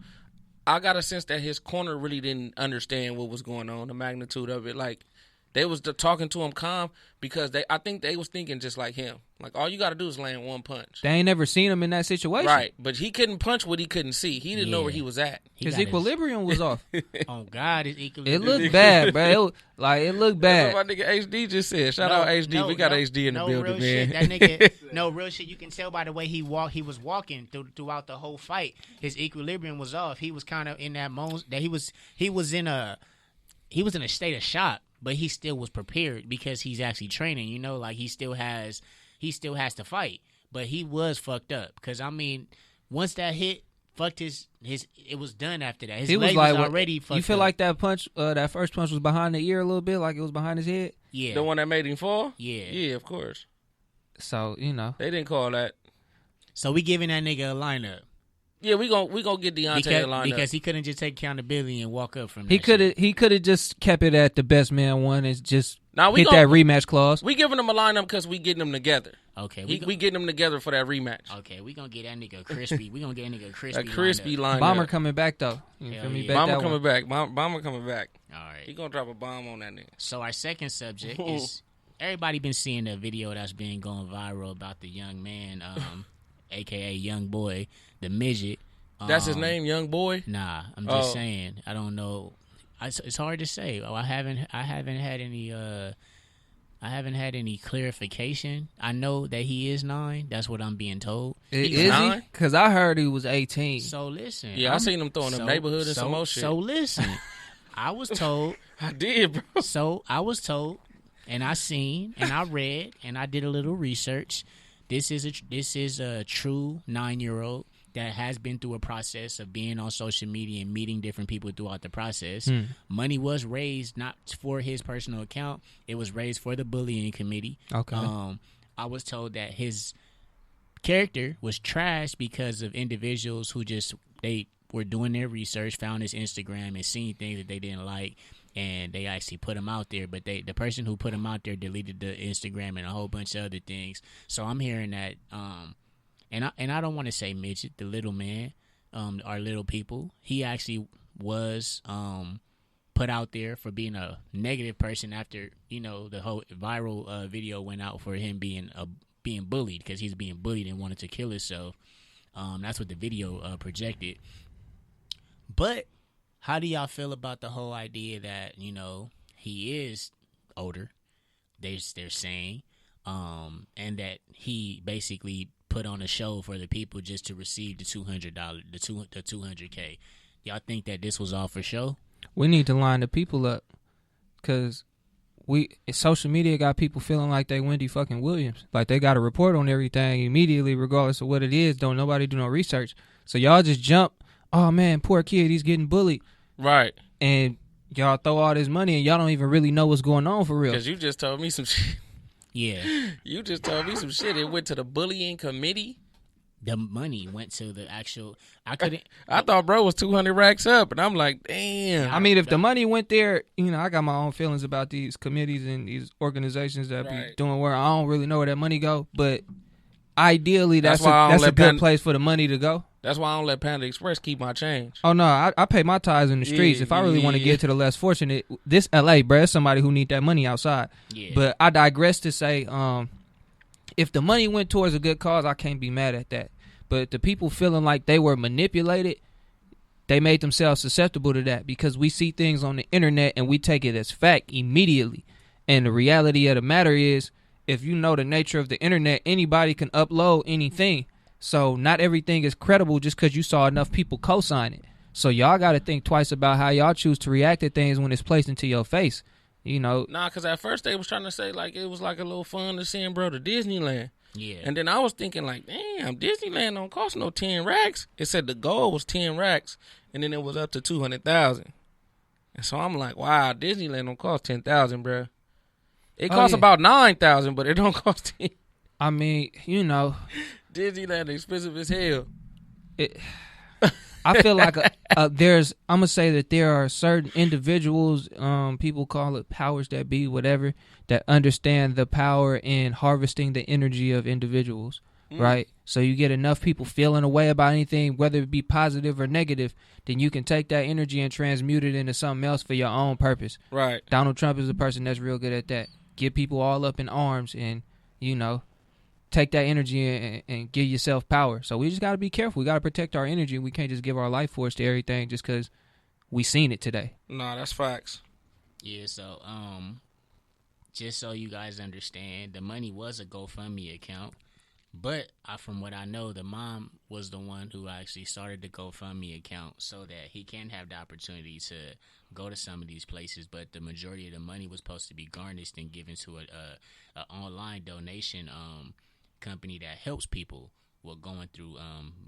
I got a sense that his corner really didn't understand what was going on, the magnitude of it. Like, they was talking to him calm because I think they was thinking just like him. Like, all you got to do is land one punch. They ain't never seen him in that situation. Right, but he couldn't punch what he couldn't see. He didn't know where he was at. His equilibrium was off. Oh, God, his equilibrium. It looked bad, bro. It looked bad. That's what my nigga HD just said. Shout out HD. We got HD in the building, man. That nigga, real shit. You can tell by the way he was walking throughout the whole fight. His equilibrium was off. He was kind of in that moment that he was in a state of shock. But he still was prepared because he's actually training, you know, like he still has to fight. But he was fucked up because, I mean, once that hit, fucked his it was done after that. His leg was already fucked up. You feel like that punch, that first punch was behind the ear a little bit, like it was behind his head? Yeah. The one that made him fall? Yeah. Yeah, of course. So, you know. They didn't call that. So we giving that nigga a lineup. Yeah, we gonna get Deontay a lineup. Because he couldn't just take accountability and walk up from that. He could have just kept it at the best man one and just that rematch clause. We giving him a lineup because we getting them together. Okay, we getting them together for that rematch. Okay, we gonna get that nigga crispy. We gonna get that nigga crispy. A crispy lineup. Bomber coming back though. You feel me? Bomber coming back. Bomber coming back. All right, he gonna drop a bomb on that nigga. So our second subject is everybody been seeing the video that's been going viral about the young man, aka Young Boy, the midget. That's his name, Young Boy? Nah, I'm just saying. I don't know. It's hard to say. I haven't had any clarification. I know that he is 9. That's what I'm being told. Is 9? He? Because I heard he was 18. So listen. Yeah, I seen him throwing the neighborhood and some more shit. So listen. I was told. I did, bro. So I was told, and I seen, and I read, and I did a little research. This is a true 9-year-old that has been through a process of being on social media and meeting different people throughout the process. Money was raised not for his personal account. It was raised for the bullying committee. Okay. I was told that his character was trashed because of individuals who they were doing their research, found his Instagram and seen things that they didn't like, and they actually put him out there. But the person who put him out there deleted the Instagram and a whole bunch of other things. So I'm hearing that And I don't want to say midget, the little man, our little people. He actually was put out there for being a negative person after, you know, the whole viral video went out for him being bullied because he's being bullied and wanted to kill himself. That's what the video projected. But how do y'all feel about the whole idea that, you know, he is older? They're saying. and that he basically put on a show for the people just to receive the $200, the 200K. Y'all think that this was all for show? We need to line the people up, because social media got people feeling like they Wendy fucking Williams. Like they got to report on everything immediately, regardless of what it is. Don't nobody do no research. So y'all just jump. Oh man, poor kid, he's getting bullied. Right. And y'all throw all this money and y'all don't even really know what's going on for real. Because you just told me some shit. Yeah. You just told me some shit. It went to the bullying committee. The money went to the actual. I thought bro was 200 racks up, and I'm like, damn. I mean, if the money went there, I got my own feelings about these committees and these organizations that be doing work. I don't really know where that money go, but ideally, that's a good place for the money to go. That's why I don't let Panda Express keep my change. Oh no, I pay my tithes in the streets. If I really want to get to the less fortunate, this LA, bruh, is somebody who need that money outside. Yeah. But I digress to say, if the money went towards a good cause, I can't be mad at that. But the people feeling like they were manipulated, they made themselves susceptible to that, because we see things on the internet and we take it as fact immediately. And the reality of the matter is, if you know the nature of the internet, anybody can upload anything. So not everything is credible just because you saw enough people co-sign it. So y'all got to think twice about how y'all choose to react to things when it's placed into your face. Nah, because at first they was trying to say like it was like a little fun to send bro to Disneyland. Yeah. And then I was thinking like, damn, Disneyland don't cost no 10 racks. It said the goal was 10 racks, and then it was up to 200,000. And so I'm like, wow, Disneyland don't cost 10,000, bro. It costs about 9,000, but it don't cost 10. I mean, Disneyland expensive as hell. I feel like I'm gonna say that there are certain individuals, people call it powers that be, whatever, that understand the power in harvesting the energy of individuals, right? So you get enough people feeling a way about anything, whether it be positive or negative, then you can take that energy and transmute it into something else for your own purpose. Right. Donald Trump is a person that's real good at that. Get people all up in arms and, take that energy and give yourself power. So we just got to be careful. We got to protect our energy. We can't just give our life force to everything just because we seen it today. Nah, that's facts. Yeah, so just so you guys understand, the money was a GoFundMe account, but from what I know, the mom was the one who actually started the GoFundMe account so that he can have the opportunity to go to some of these places, but the majority of the money was supposed to be garnished and given to a online donation company that helps people with going through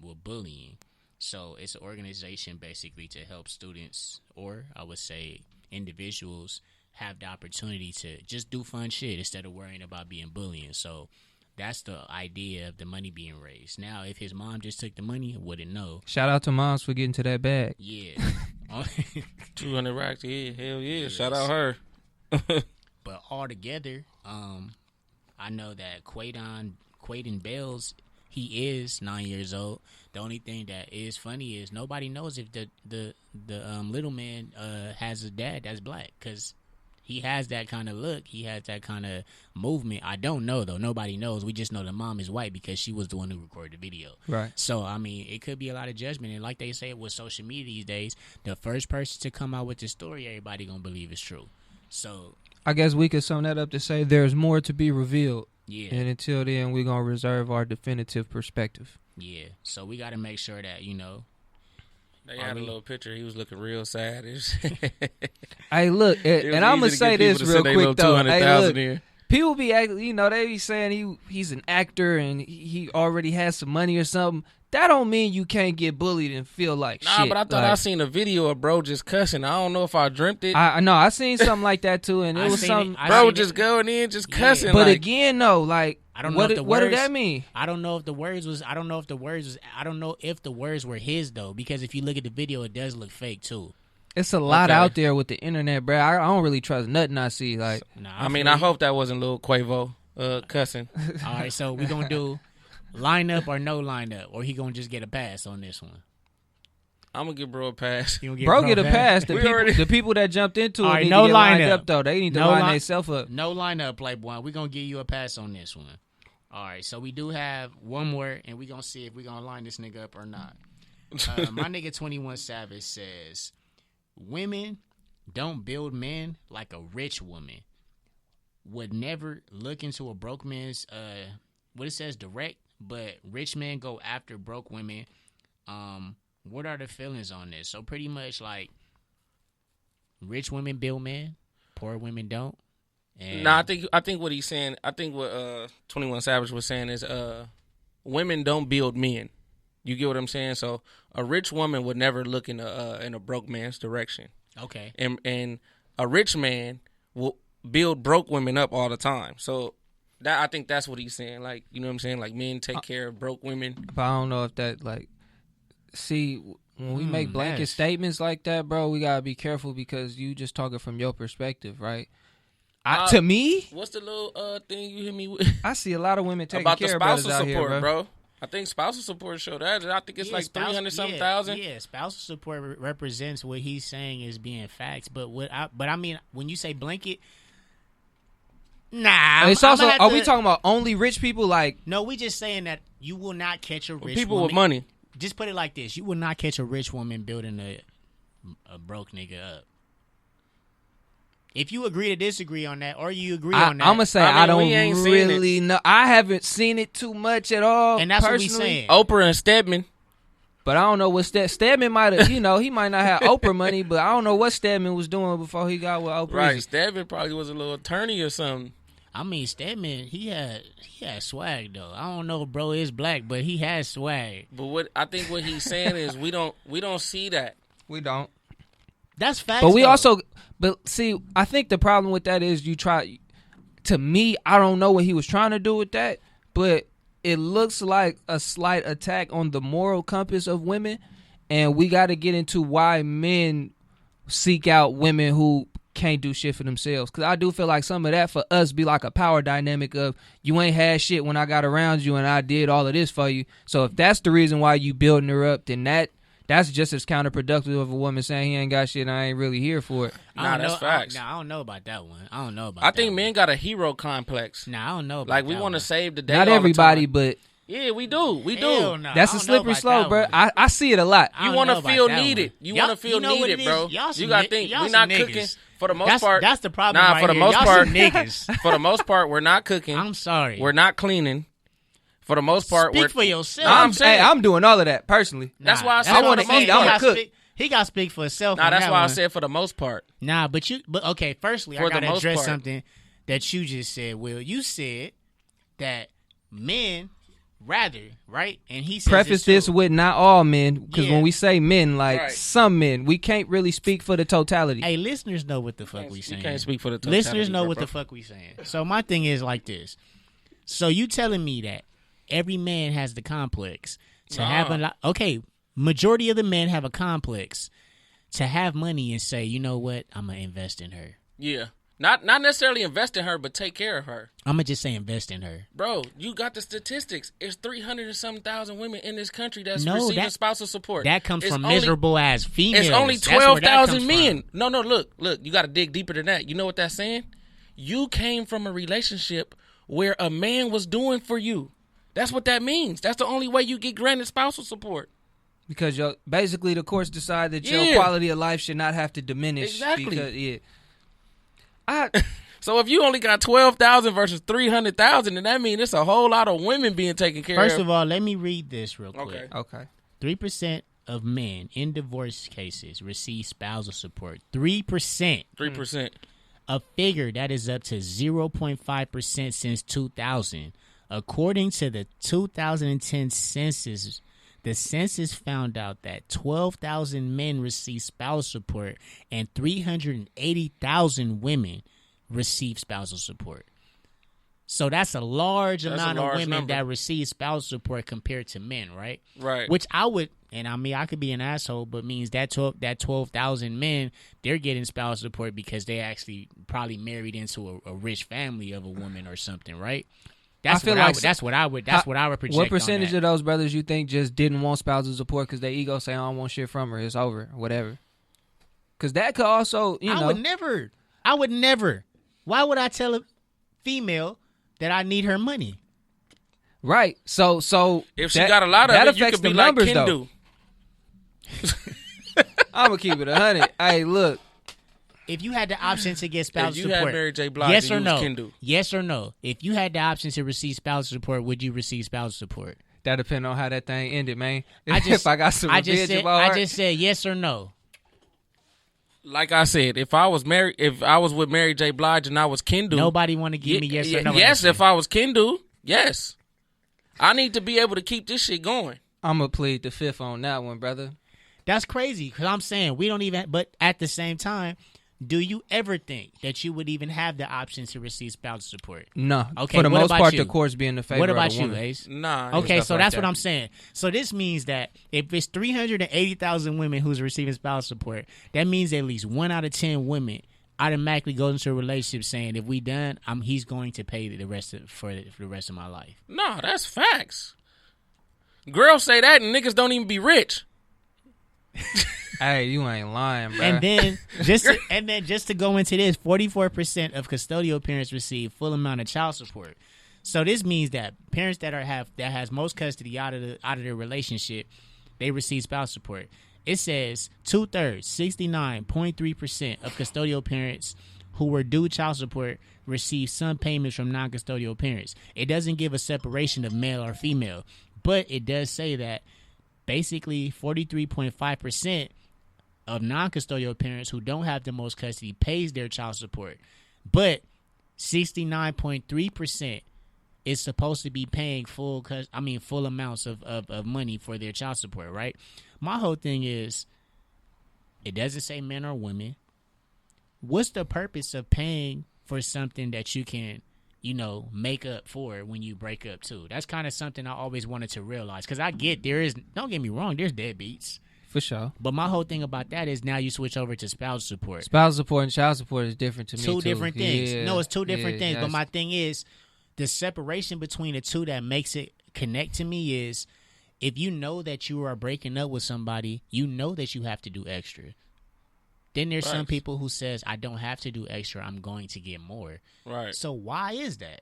with bullying. So it's an organization basically to help students, or I would say individuals, have the opportunity to just do fun shit instead of worrying about being bullied. So that's the idea of the money being raised. Now, if his mom just took the money, I wouldn't know. Shout out to moms for getting to that bag. Yeah. 200 racks, yeah, hell yeah. Yes. Shout out her. But altogether, I know that Quaden Bells, he is 9 years old. The only thing that is funny is nobody knows if the little man has a dad that's black, because he has that kind of look. He has that kind of movement. I don't know, though. Nobody knows. We just know the mom is white because she was the one who recorded the video. Right. So, I mean, it could be a lot of judgment. And like they say with social media these days, the first person to come out with the story, everybody going to believe is true. So I guess we could sum that up to say there's more to be revealed. Yeah. And until then, we're going to reserve our definitive perspective. Yeah. So we got to make sure that, They had a little picture. He was looking real sad. Hey, look, and I'm going to say this real quick, though. Hey, look, people be acting, they be saying he's an actor and he already has some money or something. That don't mean you can't get bullied and feel like shit. Nah, but I thought I seen a video of bro just cussing. I don't know if I dreamt it. I know. I seen something like that, too, and it was something. Bro just going in, just cussing. But again, though, like, I don't know if the words, what did that mean? I don't know if the words were his, though, because if you look at the video, it does look fake too. It's a lot out there with the internet, bro. I don't really trust nothing I see. Like, I hope that wasn't Lil Quavo cussing. All right, so we're gonna do lineup or no lineup, or he gonna just get a pass on this one. I'm gonna give bro a pass. Bro get a pass. The people that jumped into it need to get lined up, though. They need to line themselves up. No lineup, Playboy. We're gonna give you a pass on this one. All right, so we do have one more, and we're going to see if we're going to line this nigga up or not. My nigga 21 Savage says, women don't build men like a rich woman. would never look into a broke man's what it says direct, but rich men go after broke women. What are the feelings on this? So pretty much like rich women build men, poor women don't. And No, I think what he's saying. I think what 21 Savage was saying is women don't build men. You get what I'm saying? So a rich woman would never look in a broke man's direction. Okay. And a rich man will build broke women up all the time. So that I think that's what he's saying. Like, you know what I'm saying? Like men take care of broke women. But I don't know if that like. See, when we make blanket statements like that, bro, we gotta be careful because you just talking from your perspective, right? To me, what's the little thing you hit me with? I see a lot of women taking about care the of brothers spousal out support, here, bro. I think spousal support show that. I think it's like spousal- 300 something yeah, thousand. Yeah, spousal support represents what he's saying is being facts. But I mean, when you say blanket, nah. It's also. Are we talking about only rich people? Like, No, we just saying that you will not catch a rich People woman. with money. Just put it like this: you will not catch a rich woman building a broke nigga up. If you agree to disagree on that, or you agree on that, I'm gonna say I mean, I we ain't don't seen really know. I haven't seen it too much at all, and that's personally. what we saying. Oprah and Stedman. But I don't know what Stedman might have. He might not have Oprah money, but I don't know what Stedman was doing before he got with Oprah. Right, Stedman probably was a little attorney or something. I mean, Stedman, he had swag though. I don't know if bro is black, but he has swag. But what he's saying is we don't see that. We don't. That's facts. But we though. also, but see, I think the problem with that is you try. To me, I don't know what he was trying to do with that, but it looks like a slight attack on the moral compass of women, and we got to get into why men seek out women who can't do shit for themselves. Because I do feel like some of that for us be like a power dynamic of you ain't had shit when I got around you and I did all of this for you. So if that's the reason why you building her up, then that's just as counterproductive of a woman saying he ain't got shit and I ain't really here for it. Nah, that's facts. I don't know about that one. I don't know about I that think one. men got a hero complex. Nah, I don't know about Like we that want to one. save the day. Not all the everybody, time. but Yeah, we do. We Hell do. no, that's I a don't know slippery about slope, that bro. one. I see it a lot. I You don't want know to about feel that needed. one. You Y'all- want to feel you know what needed, it bro. is? Y'all some You got to ni- think. y'all We're some not niggas. cooking for the most That's part. the problem. Nah, right for the here. most Y'all part, some niggas. for the most part, we're not cooking. I'm sorry. We're not cleaning. For the most part, Speak we're for yourself. Nah, I'm saying. I'm doing all of that personally. That's why I said I for wanna the most eat, I wanna part. cook. He got to speak for himself. Nah, on that's that why I one. said for the most part. Nah, but okay. Firstly, For I the gotta most address part. something that you just said. Will, you said that men rather, right? And he says Preface this this with not all men, because Yeah. when we say men, like Right. some men, we can't really speak for the totality. Hey, listeners know what the fuck we You saying. can't speak for the totality, Listeners know bro, what bro. the fuck we saying. So my thing is like this. So you telling me that every man has the complex to have a lot? Okay, majority of the men have a complex to have money and say, you know what, I'm gonna invest in her. Yeah. Not necessarily invest in her, but take care of her. I'm gonna just say invest in her. Bro, you got the statistics. It's 300 and some thousand women in this country that's No, receiving that- spousal support. That comes It's from only- miserable ass females. It's only That's where that 12,000 comes men. from. No, look. You got to dig deeper than that. You know what that's saying? You came from a relationship where a man was doing for you. That's what that means. That's the only way you get granted spousal support. Because basically the courts decide that your Yeah. quality of life should not have to diminish. Exactly. Because, So if you only got 12,000 versus 300,000, then that means it's a whole lot of women being taken care First of. of all, let me read this real quick. Okay. Okay. 3% of men in divorce cases receive spousal support. 3%. 3%. A figure that is up to 0.5% since 2000. According to the 2010 census, the census found out that 12,000 men receive spousal support and 380,000 women receive spousal support. So that's a large That's a amount of large women number. that receive spousal support compared to men, right? Right. Which I would, and I mean, I could be an asshole, but means that 12,000 men, they're getting spousal support because they actually probably married into a rich family of a woman or something, right? That's I feel what I like would, that's what I would project. What percentage on of those brothers you think just didn't want spousal support because their ego say, I don't want shit from her, it's over, or whatever? Because that could also, that? I would never. Why would I tell a female that I need her money? Right. So If she got a lot of that it, you affects could be the like numbers, Kendu. though. I'm gonna keep it 100. Hey, look, if you had the option to get spousal If you support, had Mary J. Blige, yes or and you no? was Kendu. Yes or no? If you had the option to receive spousal support, would you receive spousal support? That depends on how that thing ended, man. If I got some revenge in my heart. I just said yes or no. Like I said, if I was with Mary J. Blige and I was Kendu, Nobody want to give me yes or no. Yes, answer. if I was Kendu, yes. I need to be able to keep this shit going. I'm going to plead the fifth on that one, brother. That's crazy because I'm saying we don't even. But at the same time, do you ever think that you would even have the option to receive spousal support? No. Okay, For the what most about part, you? the courts be in the favor What about of the you, woman. Ace? Nah. Okay, stuff so like that's that. what I'm saying. So this means that if it's 380,000 women who's receiving spousal support, that means at least 1 out of 10 women automatically goes into a relationship saying, if we done, he's going to pay for the rest of my life. No, that's facts. Girls say that and niggas don't even be rich. Hey, you ain't lying, bro. And then just to go into this, 44% of custodial parents receive full amount of child support. So this means that parents that has most custody out of their relationship, they receive spousal support. It says 2/3, 69.3% of custodial parents who were due child support receive some payments from non-custodial parents. It doesn't give a separation of male or female, but it does say that basically 43.5% of non-custodial parents who don't have the most custody pays their child support, but 69.3% is supposed to be paying full amounts of money for their child support, right? My whole thing is, it doesn't say men or women. What's the purpose of paying for something that you can, make up for when you break up too? That's kind of something I always wanted to realize, because I get don't get me wrong, there's deadbeats. For sure. But my whole thing about that is now you switch over to spousal support. Spousal support and child support is different to me, Two too. different things. Yeah, No, it's two different things. But that's- my thing is, the separation between the two that makes it connect to me is, if you know that you are breaking up with somebody, you know that you have to do extra. Then there's some Right. people who says, I don't have to do extra, I'm going to get more. Right. So why is that?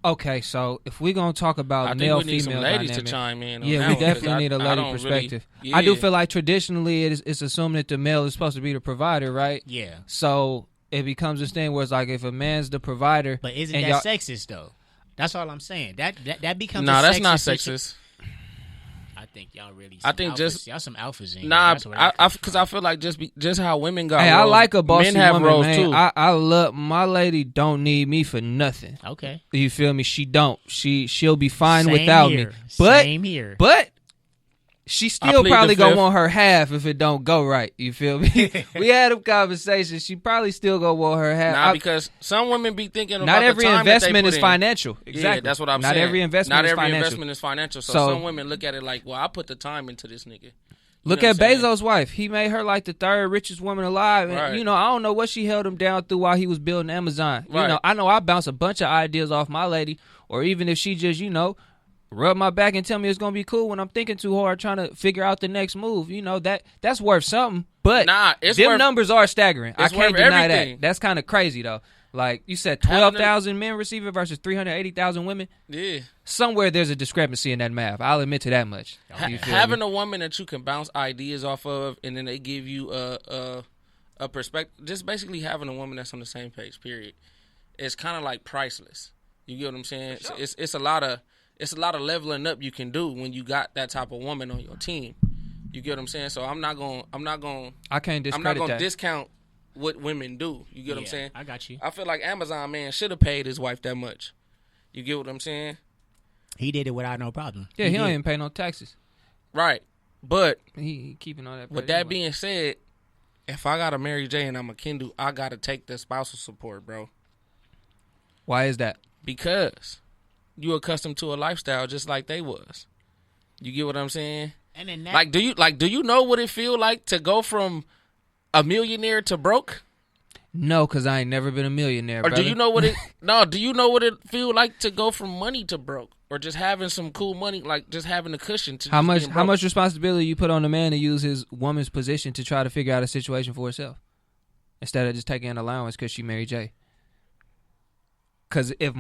Okay, so if we're going to talk about I think male we need some female ladies dynamic, to chime in on yeah, that we one, 'cause definitely need a I lady don't perspective. Really, I do yeah. feel like traditionally it's assumed that the male is supposed to be the provider, right? Yeah. So it becomes this thing where it's like, if a man's the provider, But isn't and that y'all- sexist, though? That's all I'm saying. That becomes Nah, a that's not situ- sexist. I think y'all really I think alphas. just- y'all some alphas in here. Nah, That's where that comes because from. I feel like just how women got Hey, roles, I like a bossy men have woman, roles man. too. I love my lady. Don't need me for nothing. Okay. You feel me? She don't. She'll be fine Same without here. me. But Same here. But she still plead probably the gonna fifth. want her half if it don't go right. You feel me? We had a conversation. She probably still gonna want her half. Nah, because some women be thinking about not every the time that they investment put is in. financial. Yeah, Exactly. that's what I'm not saying. Not every investment is financial. So So- some women look at it like, well, I put the time into this nigga. Look know at what I'm saying? Bezos' wife. He made her like the third richest woman alive. And, Right. I don't know what she held him down through while he was building Amazon. Right. I know I bounce a bunch of ideas off my lady, or even if she just, rub my back and tell me it's gonna be cool when I'm thinking too hard trying to figure out the next move. That's worth something. But Nah, it's them worth- numbers are staggering. I it's can't worth deny everything. that. That's kind of crazy though. Like you said, Having 12,000 men receive it versus 380,000 women. Yeah. Somewhere there's a discrepancy in that math. I'll admit to that much. You feel Having me? a woman that you can bounce ideas off of, and then they give you a perspective. Just basically having a woman that's on the same page. Period. It's kind of like priceless. You get what I'm saying? Sure. So it's a lot of leveling up you can do when you got that type of woman on your team. You get what I'm saying? So I'm not going I can't discredit that. discount what women do. You get what I'm Yeah, saying? I got you. I feel like Amazon man should have paid his wife that much. You get what I'm saying? He did it without no problem. Yeah, he don't did. even pay no taxes. Right. But He keeping all that. with bread that anyway. being said, if I got a Mary J and I'm a Kendu, I gotta take the spousal support, bro. Why is that? Because you accustomed to a lifestyle just like they was. You get what I'm saying? And then that, Do you know what it feel like to go from a millionaire to broke? No, because I ain't never been a millionaire. Or brother. do you know what it do you know what it feel like to go from money to broke? Or just having some cool money, like just having a cushion to how just much being how broke? much responsibility you put on the man to use his woman's position to try to figure out a situation for herself instead of just taking an allowance because she Mary J? Cause if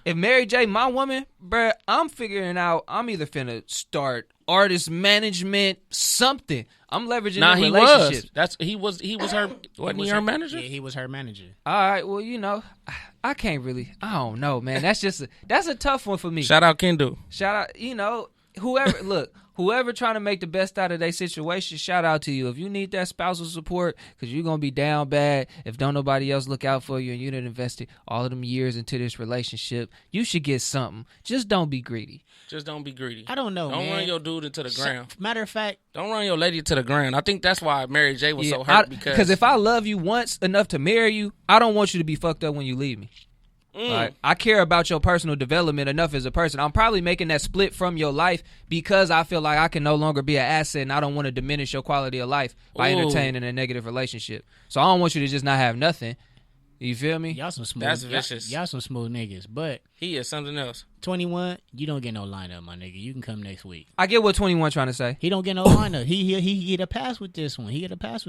if Mary J my woman, bruh, I'm figuring out. I'm either finna start artist management, something. I'm leveraging the relationships. He was her. Wasn't he her manager? Yeah, he was her manager. All right, well, you know, I can't really. I don't know, man. That's a tough one for me. Shout out Kendall. Shout out, you know, whoever trying to make the best out of their situation, shout out to you. If you need that spousal support, because you're going to be down bad if don't nobody else look out for you and you done invested all of them years into this relationship, you should get something. Just don't be greedy. Just don't be greedy. I don't know, Don't man. run your dude into the ground. Matter of fact, don't run your lady to the ground. I think that's why Mary J was so hurt. Because if I love you once enough to marry you, I don't want you to be fucked up when you leave me. Like, I care about your personal development enough as a person. I'm probably making that split from your life because I feel like I can no longer be an asset and I don't want to diminish your quality of life by entertaining a negative relationship. So I don't want you to just not have nothing. You feel me? Y'all some smooth. That's vicious. Y'all some smooth niggas. But he is something else. 21, you don't get no lineup, my nigga. You can come next week. I get what 21 trying to say. He don't get no lineup. He get a pass with this one. He get a pass.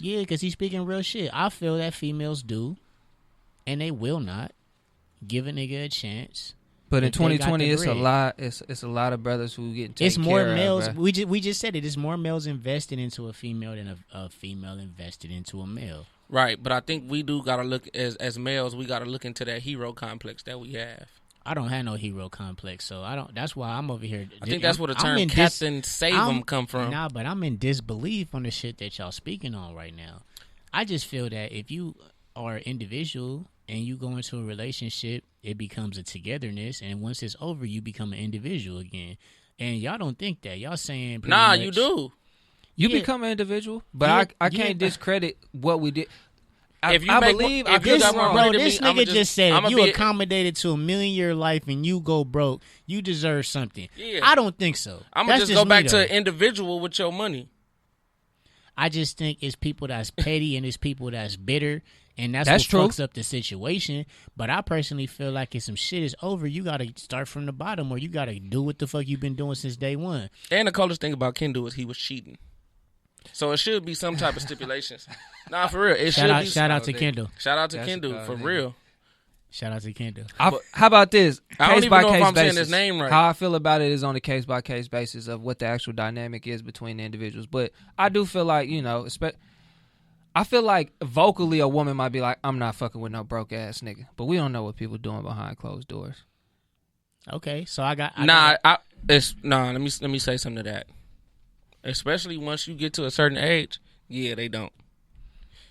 Yeah, because he's speaking real shit. I feel that females do, and they will not give a nigga a chance. But in 2020, it's a lot. It's a lot of brothers who get taken It's more care males. of, We just said it. It's more males invested into a female than a female invested into a male. Right, but I think we do gotta look as males. We gotta look into that hero complex that we have. I don't have no hero complex, so I don't. That's why I'm over here. I think that's where the term "Captain Save 'em" come from. Nah, but I'm in disbelief on the shit that y'all speaking on right now. I just feel that if you are an individual and you go into a relationship, it becomes a togetherness, and once it's over, you become an individual again. And y'all don't think that. Y'all saying nah, you do. You become an individual, but I can't discredit what we did. This nigga just said if you accommodated to a million-year life and you go broke, you deserve something. Yeah. I don't think so. I'm going to just go back to an individual with your money. I just think it's people that's petty and it's people that's bitter, and that's what fucks up the situation. But I personally feel like if some shit is over, you got to start from the bottom, or you got to do what the fuck you've been doing since day one. And the coolest thing about Kendall is he was cheating. So it should be some type of stipulations. Nah, for real. Shout out to Kendall. Shout out to Kendall, for real. Shout out to Kendall. How about this? I don't even know if I'm basis. saying his name right. How I feel about it is on a case-by-case basis of what the actual dynamic is between the individuals. But I do feel like, you know, I feel like vocally a woman might be like, I'm not fucking with no broke-ass nigga. But we don't know what people doing behind closed doors. Okay, so let me say something to that. Especially once you get to a certain age, yeah, they don't.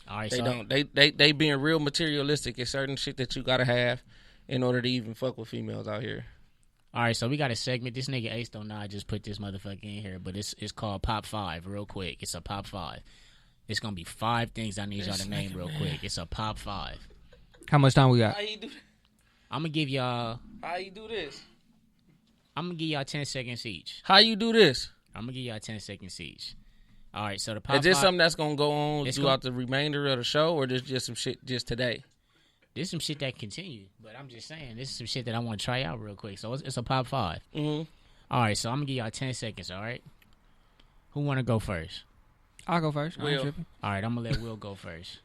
All right, they don't. They being real materialistic. It's certain shit that you gotta have in order to even fuck with females out here. All right, so we got a segment. This nigga Ace don't know. I just put this motherfucker in here, but it's called Pop 5 real quick. It's a Pop 5. It's gonna be 5 things I need y'all to name real quick. It's a Pop 5. How much time we got? How you do? I'm gonna give y'all. How you do this? I'm gonna give y'all 10 seconds each. How you do this? I'm gonna give y'all 10 seconds each. All right, so the Pop 5. Is this something that's gonna go on throughout the remainder of the show, or this just some shit just today? This is some shit that continue, but I'm just saying this is some shit that I want to try out real quick. So it's a Pop 5. Mm-hmm. All right, so I'm gonna give y'all 10 seconds. All right, who want to go first? I'll go first. Will. All right, I'm gonna let Will go first.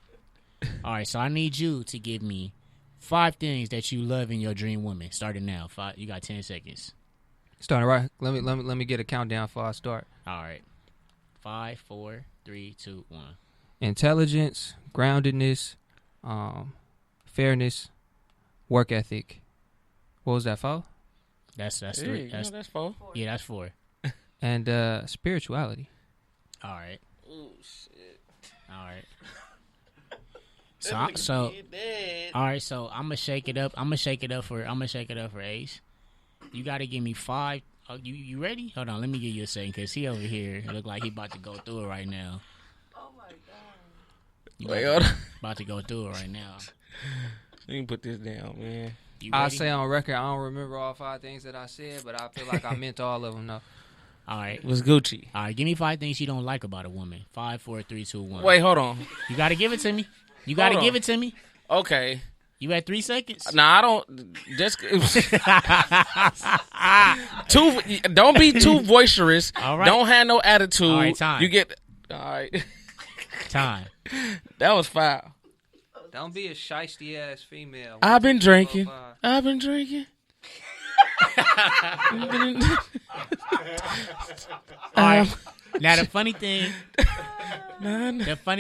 All right, so I need you to give me 5 things that you love in your dream woman. Starting now. 5. You got 10 seconds. Starting right. Let me get a countdown before I start. All right. 5, 4, 3, 2, 1. Intelligence, groundedness, fairness, work ethic. What was that, 4? That's 3. That's 4. Yeah, that's 4. And spirituality. All right. Oh shit. All right. So all right. So I'm gonna shake it up. I'm gonna shake it up for Ace. You got to give me 5. You ready? Hold on. Let me give you a second because he over here look like he about to go through it right now. Oh my god. About to go through it right now. You can put this down, man. I say on record, I don't remember all 5 things that I said, but I feel like I meant all of them. No. All right. It was Gucci. All right. Give me 5 things you don't like about a woman. 5, 4, 3, 2, 1. Wait, hold on. You got to give it to me. You got to give it to me. Okay. You had 3 seconds? Nah, I don't. Just don't be too boisterous. All right. Don't have no attitude. All right, time. You get all right. Time. That was foul. Don't be a shiesty ass female. I've been drinking. I've been drinking. All right. Now the funny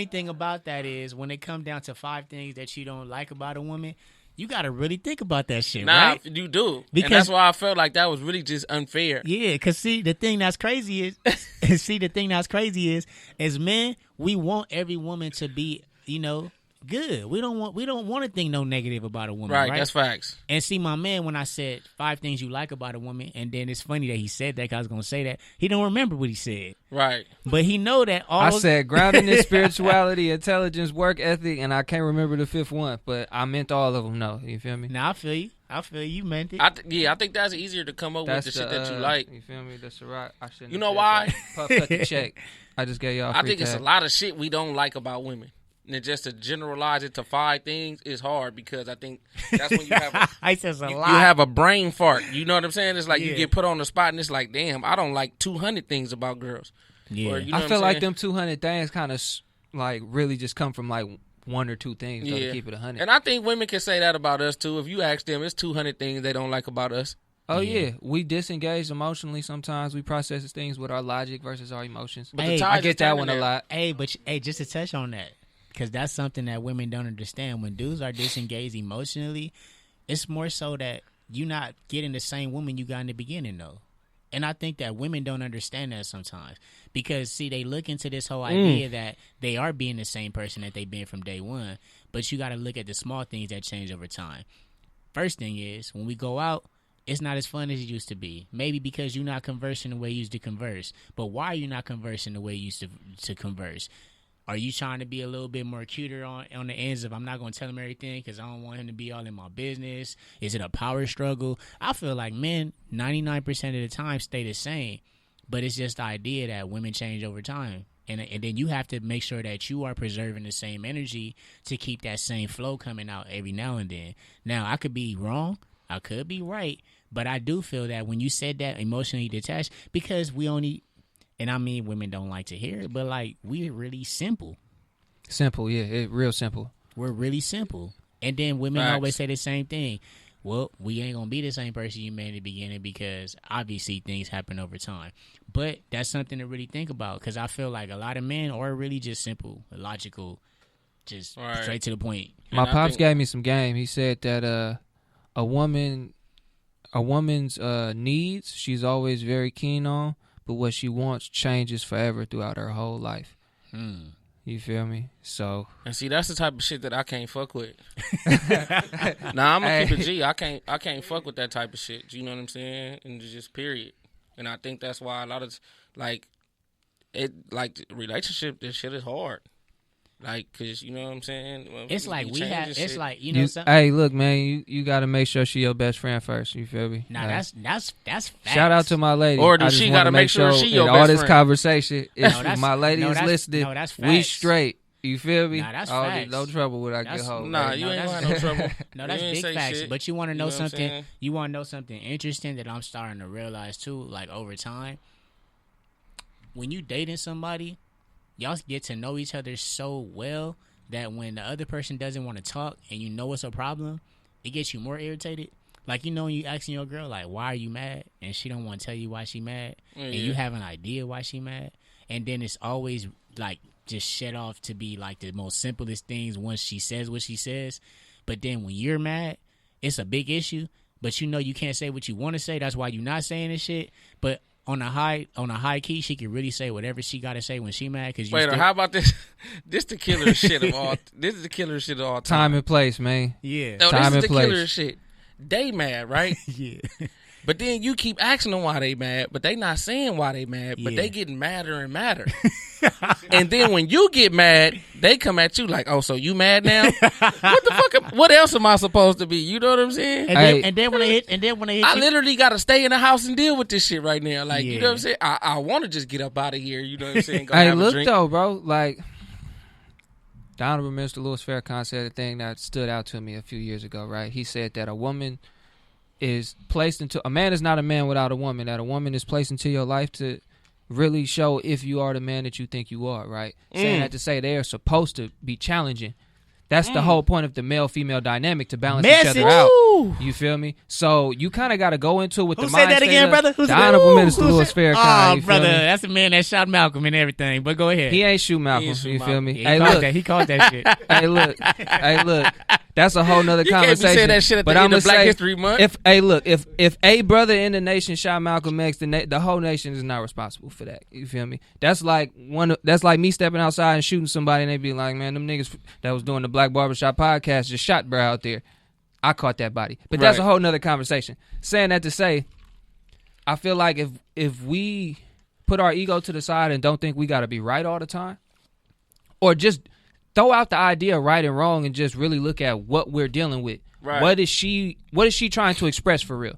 thing about that is when it comes down to 5 things that you don't like about a woman, you gotta really think about that shit, right? You do. Because and that's why I felt like that was really just unfair. Yeah, because see, the thing that's crazy is, as men, we want every woman to be, good. We don't want to think no negative about a woman, right? That's facts. And see, my man, when I said 5 things you like about a woman, and then it's funny that he said that because I was going to say that, he don't remember what he said. Right. But he know that all I said grounded in spirituality, intelligence, work ethic, and I can't remember the 5th one, but I meant all of them. No, you feel me? Now I feel you. You meant it. I think that's easier to come up with the shit that you like. You feel me? That's right. I shouldn't. You know why? Puff cut the check. I just gave y'all. I think it's a lot of shit we don't like about women. And just to generalize it to 5 things is hard because I think that's when you have you have a brain fart. You know what I'm saying? It's like you get put on the spot and it's like, damn, I don't like 200 things about girls. Yeah, or, I feel like them 200 things kind of like really just come from like 1 or 2 things. To keep it 100. And I think women can say that about us too. If you ask them, it's 200 things they don't like about us. Oh yeah, we disengage emotionally sometimes. We process things with our logic versus our emotions. But I get that one a lot. But just to touch on that. Because that's something that women don't understand. When dudes are disengaged emotionally, it's more so that you're not getting the same woman you got in the beginning, though. And I think that women don't understand that sometimes. Because, see, they look into this whole idea that they are being the same person that they've been from day one. But you got to look at the small things that change over time. First thing is, when we go out, it's not as fun as it used to be. Maybe because you're not conversing the way you used to converse. But why are you not conversing the way you used to converse? Are you trying to be a little bit more cuter on the ends of I'm not going to tell him everything because I don't want him to be all in my business? Is it a power struggle? I feel like men 99% of the time stay the same, but it's just the idea that women change over time. And then you have to make sure that you are preserving the same energy to keep that same flow coming out every now and then. Now, I could be wrong. I could be right. But I do feel that when you said that emotionally detached, because we only... And I mean, women don't like to hear it, but like we're really simple. Simple, yeah, real simple. We're really simple. And then women always say the same thing. Well, we ain't gonna be the same person you met in the beginning because obviously things happen over time. But that's something to really think about because I feel like a lot of men are really just simple, logical, just straight to the point. My pops gave me some game. He said that a woman's needs she's always very keen on. But what she wants changes forever throughout her whole life. You feel me? So and see, that's the type of shit that I can't fuck with. Nah, I'm gonna keep it G. I can't fuck with that type of shit. You know what I'm saying? And just period. And I think that's why a lot of relationship, this shit is hard. Like, cause you know what I'm saying. It's like we have. It's shit. like something. Hey, look, man, you got to make sure she your best friend first. You feel me? Nah, like, that's facts. Shout out to my lady. Or does she got to make sure she your best all this friend? Conversation, if my lady is listening, that's we facts. straight. You feel me? Nah, that's all facts. No trouble when I get home. Nah, you ain't gonna have no trouble. No, that's big facts. Shit. But you want to know what I'm something? saying? You want to know something interesting that I'm starting to realize too? Like over time, when you dating somebody, y'all get to know each other so well that when the other person doesn't want to talk and you know it's a problem, it gets you more irritated. Like, when you asking your girl, like, why are you mad? And she don't want to tell you why she mad. And you have an idea why she mad. And then it's always, like, just shut off to be, like, the most simplest things once she says what she says. But then when you're mad, it's a big issue. But you can't say what you want to say. That's why you're not saying this shit. But on a high key, she can really say whatever she got to say when she mad. How about this? This the killer shit of all. This is the killer shit of all time. Time and place, man. Yeah. No, time this is and the place. killer shit. They mad, right? Yeah. But then you keep asking them why they mad, but they not saying why they mad, but they getting madder and madder. And then when you get mad, they come at you like, oh, so you mad now? What the fuck? What else am I supposed to be? You know what I'm saying? And then when they hit I literally got to stay in the house and deal with this shit right now. Like, you know what I'm saying? I want to just get up out of here. You know what I'm saying? Go have a drink. Though, bro, like, the Honorable Minister Louis Farrakhan said a thing that stood out to me a few years ago, right? He said that a man is not a man without a woman, that a woman is placed into your life to really show if you are the man that you think you are, right? Saying that to say they are supposed to be challenging. That's the whole point of the male-female dynamic, to balance each other out. You feel me? So you kind of got to go into it with the mindset. Who said that again, brother? The Honorable Minister Louis Farrakhan. Oh, brother, that's the man that shot Malcolm and everything. But go ahead. He ain't shoot Malcolm. You feel me? Hey, look, he called that shit. Hey, look. That's a whole nother conversation. You can't be saying that shit at the end of Black History Month. If a brother in the nation shot Malcolm X, the whole nation is not responsible for that. You feel me? That's like me stepping outside and shooting somebody, and they be like, man, them niggas that was doing the Black Barbershop podcast just shot bro out there. I caught that body. But that's a whole nother conversation. Saying that to say, I feel like if we put our ego to the side and don't think we got to be right all the time, or just throw out the idea of right and wrong and just really look at what we're dealing with. Right. What is she trying to express for real?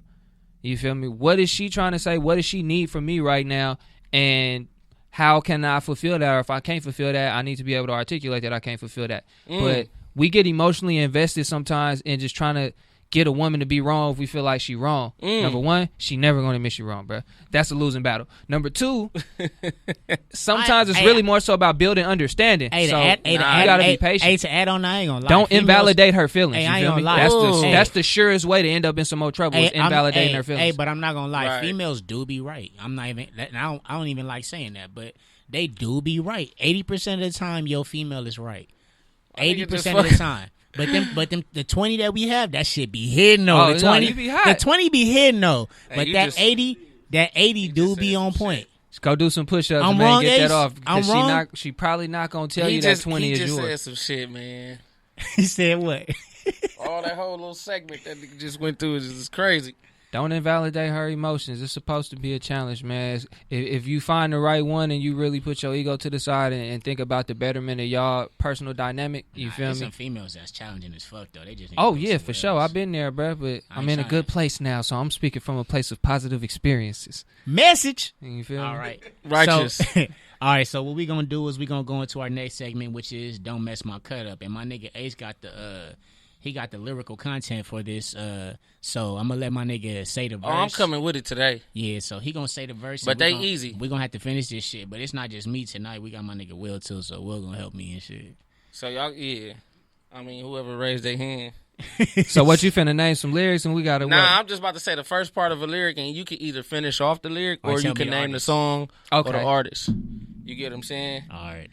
You feel me? What is she trying to say? What does she need from me right now? And how can I fulfill that? Or if I can't fulfill that, I need to be able to articulate that I can't fulfill that. But we get emotionally invested sometimes in just trying to get a woman to be wrong if we feel like she wrong. Number one, she never going to miss you wrong, bro. That's a losing battle. Number two, sometimes it's really more so about building understanding. You got to be patient. To add on, I ain't going to lie. Don't invalidate her feelings. I ain't going to lie. That's the surest way to end up in some more trouble is invalidating her feelings. But I'm not going to lie. Right. Females do be right. I'm not even, I don't even like saying that, but they do be right. 80% of the time, your female is right. 80% of the time. But the 20 that we have, that shit be hidden though. The 20 be hot. The 20 be hidden though. But that 80 do be on point. Just go do some push-ups and get that off. She probably not gonna tell you that 20 is yours. He just said some shit, man. He said what? All that whole little segment that nigga just went through is just crazy. Don't invalidate her emotions. It's supposed to be a challenge, man. If you find the right one and you really put your ego to the side and think about the betterment of y'all personal dynamic, you feel me? Some females that's challenging as fuck though. They just for sure. I've been there, bro. But I'm in a good place now, so I'm speaking from a place of positive experiences. Message. You feel me? All right, righteous. So, all right, so what we gonna do is we gonna go into our next segment, which is Don't Mess My Cut Up, and my nigga Ace got the lyrical content for this, so I'm gonna let my nigga say the verse. Oh, I'm coming with it today. Yeah, so he gonna say the verse. But they easy. We gonna have to finish this shit, but it's not just me tonight. We got my nigga Will too, so Will gonna help me and shit. So y'all, I mean, whoever raised their hand. So what you finna name some lyrics and we gotta I'm just about to say the first part of a lyric and you can either finish off the lyric or you can name the song or the artist. You get what I'm saying? All right.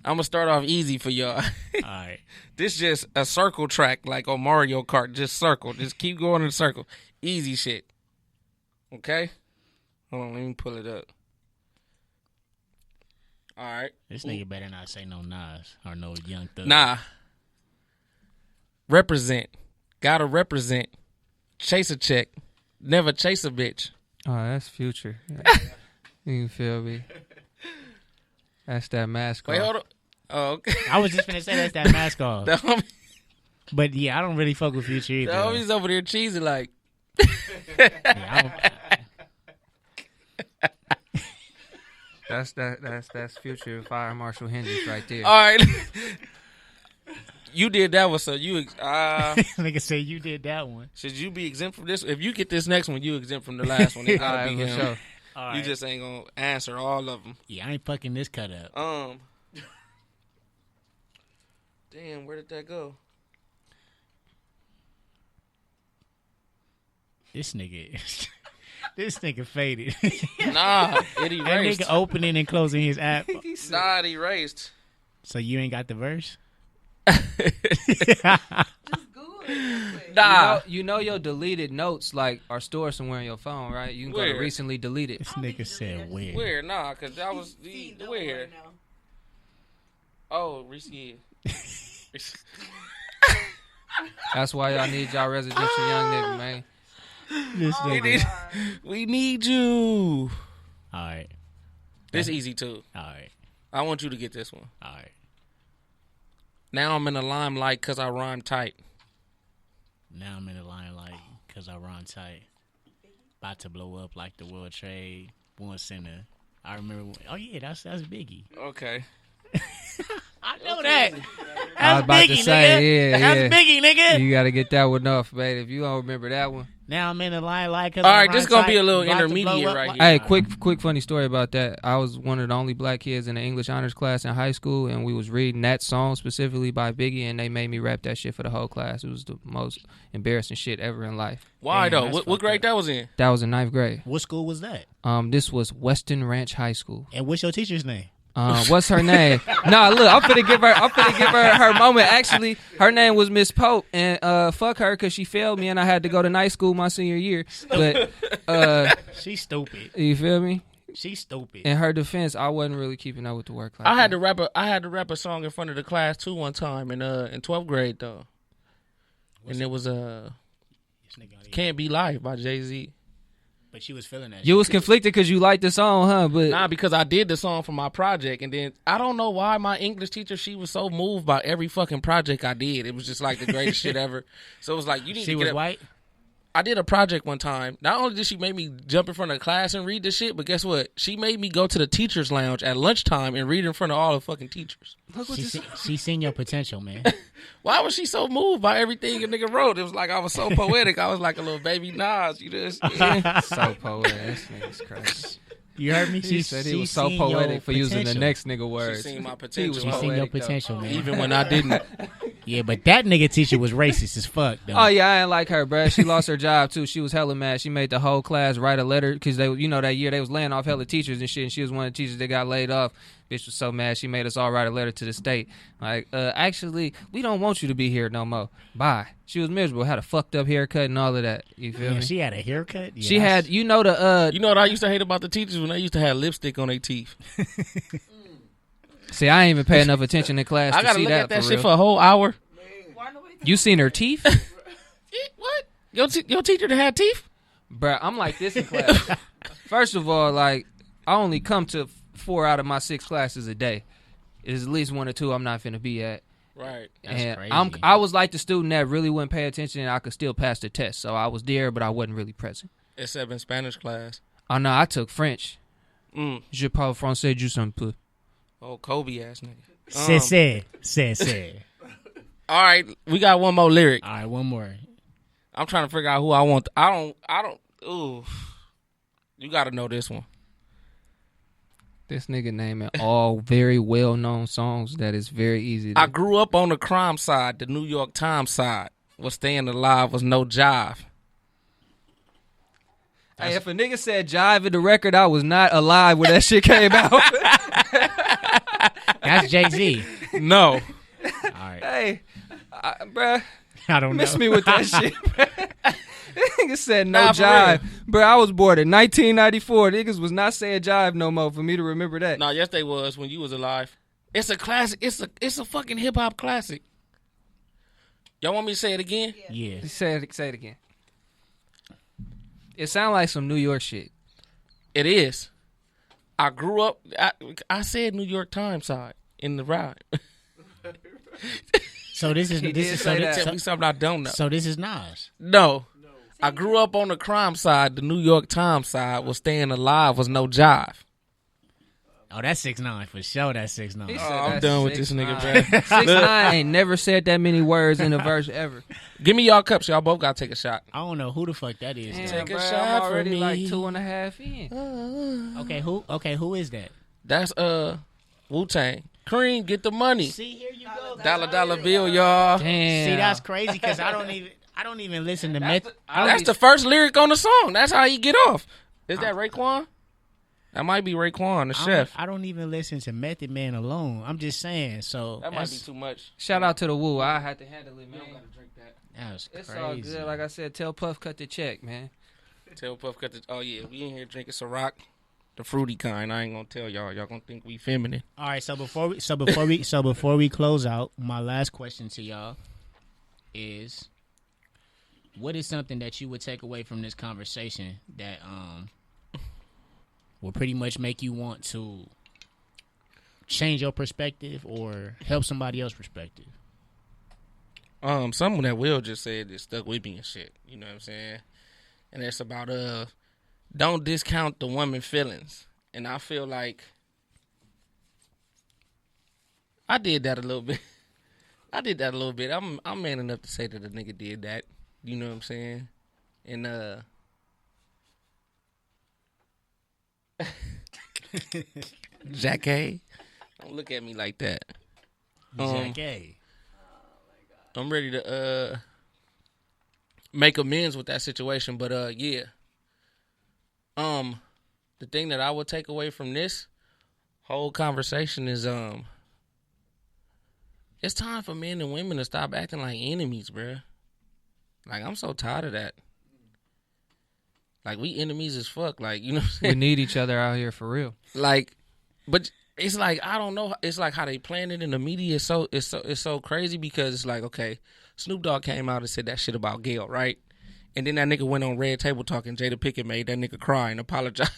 I'm going to start off easy for y'all. All right. This just a circle track like on Mario Kart. Just circle. Just keep going in a circle. Easy shit. Okay? Hold on. Let me pull it up. All right. This nigga better not say no Nas or no Young Thug. Nah. Represent. Gotta represent. Chase a check. Never chase a bitch. Oh, that's Future. You feel me? That's that mask. Wait, hold on. Oh, okay. I was just finna say that's that mask off. But yeah, I don't really fuck with Future either. The homie's over there cheesy like. That's Future Fire Marshal Hendrix right there. All right. You did that one, so you nigga say you did that one. Should you be exempt from this? If you get this next one, you exempt from the last one. It gotta be him. Sure. You just ain't gonna answer all of them. Yeah, I ain't fucking this cut up. Damn, where did that go? This nigga faded. Nah, it erased. That nigga opening and closing his app. Nah, it erased. So you ain't got the verse? Just Google it. Nah. You know your deleted notes like are stored somewhere on your phone, right? You can go to recently deleted. This nigga said where? Where? Nah, because that was where? Oh, recently. That's why y'all need y'all residential young nigga, man. This nigga. We need you. All right. This easy too. All right. I want you to get this one. All right. Now I'm in the limelight because I rhyme tight. Now I'm in the limelight because I rhyme tight. About to blow up like the World Trade One Center. I remember. Oh yeah, that's Biggie. Okay. I know that. I was about Biggie, to say, nigga. That's Biggie, nigga. You got to get that one off, man. If you don't remember that one. Now I'm in the line like. All right, this gonna be a little intermediate right here. Hey, quick funny story about that. I was one of the only black kids in the English honors class in high school, and we was reading that song specifically by Biggie, and they made me rap that shit for the whole class. It was the most embarrassing shit ever in life. Why Damn, though? What grade that was in? That was in 9th grade. What school was that? This was Weston Ranch High School. And what's your teacher's name? What's her name? Nah, look, I'm finna give her her moment. Actually, her name was Miss Pope, and fuck her because she failed me, and I had to go to night school my senior year. But She's stupid. you feel me? She's stupid. In her defense, I wasn't really keeping up with the work. Like I had to rap a song in front of the class too one time in 12th grade though, and it was "Can't Be Life" by Jay-Z. But she was feeling that. You was conflicted because you liked the song, huh? But Nah, because I did the song for my project, and then I don't know why my English teacher, she was so moved by every fucking project I did. It was just like the greatest shit ever. So it was like, you need She to was get up. white. I did a project one time. Not only did she make me jump in front of the class and read this shit, but guess what? She made me go to the teacher's lounge at lunchtime and read in front of all the fucking teachers. She seen your potential, man. Why was she so moved by everything a nigga wrote? It was like I was so poetic. I was like a little baby Nas. You just so poetic. This nigga's crazy. You heard me? She said he was so poetic for using the next nigga words. She seen my He potential. was She seen your poetic, though. potential, man. Even when I didn't. Yeah, but that nigga teacher was racist as fuck, though. Oh yeah, I ain't like her, bruh. She lost her job too. She was hella mad. She made the whole class write a letter because they, you know, that year they was laying off hella teachers and shit. And she was one of the teachers that got laid off. Bitch was so mad. She made us all write a letter to the state. Like, actually, we don't want you to be here no more. Bye. She was miserable. Had a fucked up haircut and all of that. You feel Yeah, me? she had a haircut. Yeah, She had, you know the. You know what I used to hate about the teachers when they used to have lipstick on their teeth. See, I ain't even pay enough attention in class I to gotta see look that at that for shit real. for a whole hour. Why nobody You seen her teeth? What? Your teacher that had teeth? Bruh, I'm like this in class. First of all, like, I only come to 4 out of my 6 classes a day. There's at least 1 or 2 I'm not finna be at. Right. That's And crazy. I was like the student that really wouldn't pay attention and I could still pass the test. So I was there, but I wasn't really present. Except in Spanish class. Oh, no, I took French. Mm. Je parle français juste un peu. Oh, Kobe ass nigga. Say. All right, we got one more lyric. All right, one more. I'm trying to figure out who I want. I don't. Ooh. You got to know this one. This nigga naming all very well-known songs that is very easy to... I grew up on the crime side, the New York Times side. What staying alive was no jive. Hey, if a nigga said jive in the record, I was not alive when that shit came out. That's Jay-Z. No. All right. Hey, bruh, I don't know. miss me with that shit, bruh. Nigga said no Nah, for jive. Bro, I was born in 1994. Niggas was not saying jive no more for me to remember that. No, yes they was when you was alive. It's a classic. It's a fucking hip hop classic. Y'all want me to say it again? Yeah. Say it again. It sound like some New York shit. It is. I grew up. I said New York Times side in the ride. So this is He this did is say so, that. Tell me something I don't know. so this is Nas. No. I grew up on the crime side. The New York Times side was staying alive was no jive. Oh, that's 6ix9ine for sure. That's 6ix9ine. He said I'm that's done with this nigga, 6ix9ine. bro. 6ix9ine ain't never said that many words in a verse ever. Give me y'all cups. Y'all both got to take a shot. I don't know who the fuck that is. Damn, though. Take a bro, shot I'm for already me. like 2.5 in. Okay, who is that? That's Wu-Tang. Cream, get the money. See, here you go. Dollar bill, y'all. Damn. See, that's crazy because I don't even listen to Method. That's the first lyric on the song. That's how he get off. Is that Raekwon? That might be Raekwon, the chef. I don't even listen to Method Man alone. I'm just saying. So That might be too much. Shout out to the Woo. I had to handle it, man. That was It's crazy. all good. Like I said, tell Puff cut the check, man. Tell Puff cut the. Oh yeah, we in here drinking Ciroc, the fruity kind. I ain't gonna tell y'all. Y'all gonna think we feminine. All right, so before we close out, my last question to y'all is, what is something that you would take away from this conversation that will pretty much make you want to change your perspective or help somebody else's perspective? Something that Will just said that stuck with me and shit. You know what I'm saying? And it's about don't discount the woman feelings. And I feel like I did that a little bit. I'm man enough to say that a nigga did that. You know what I'm saying? And Jackie, don't look at me like that. Jackie. I'm ready to make amends with that situation, but yeah. The thing that I would take away from this whole conversation is it's time for men and women to stop acting like enemies, bruh. Like, I'm so tired of that. Like, we enemies as fuck. Like, you know what I'm saying? We need each other out here for real. Like, but it's like, I don't know. It's like how they playing it in the media. It's so crazy because it's like, okay, Snoop Dogg came out and said that shit about Gail, right? And then that nigga went on Red Table Talk and Jada Pinkett made that nigga cry and apologize.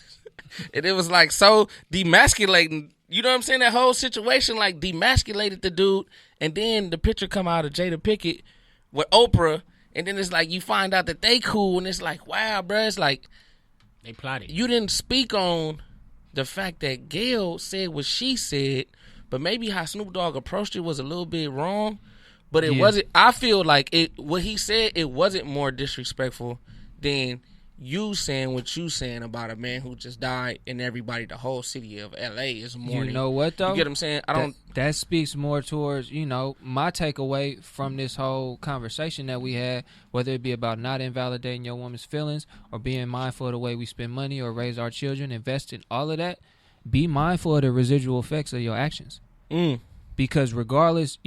And it was like so demasculating. You know what I'm saying? That whole situation like demasculated the dude. And then the picture come out of Jada Pinkett with Oprah. And then it's like you find out that they cool. And it's like, wow, bro. It's like They plotted. you didn't speak on the fact that Gail said what she said. But maybe how Snoop Dogg approached it was a little bit wrong. But it wasn't. I feel like what he said, it wasn't more disrespectful than you saying what you saying about a man who just died and everybody, the whole city of L.A. is mourning. You know what, though? You get what I'm saying? That speaks more towards, my takeaway from this whole conversation that we had, whether it be about not invalidating your woman's feelings or being mindful of the way we spend money or raise our children, invest in all of that. Be mindful of the residual effects of your actions. Because regardless,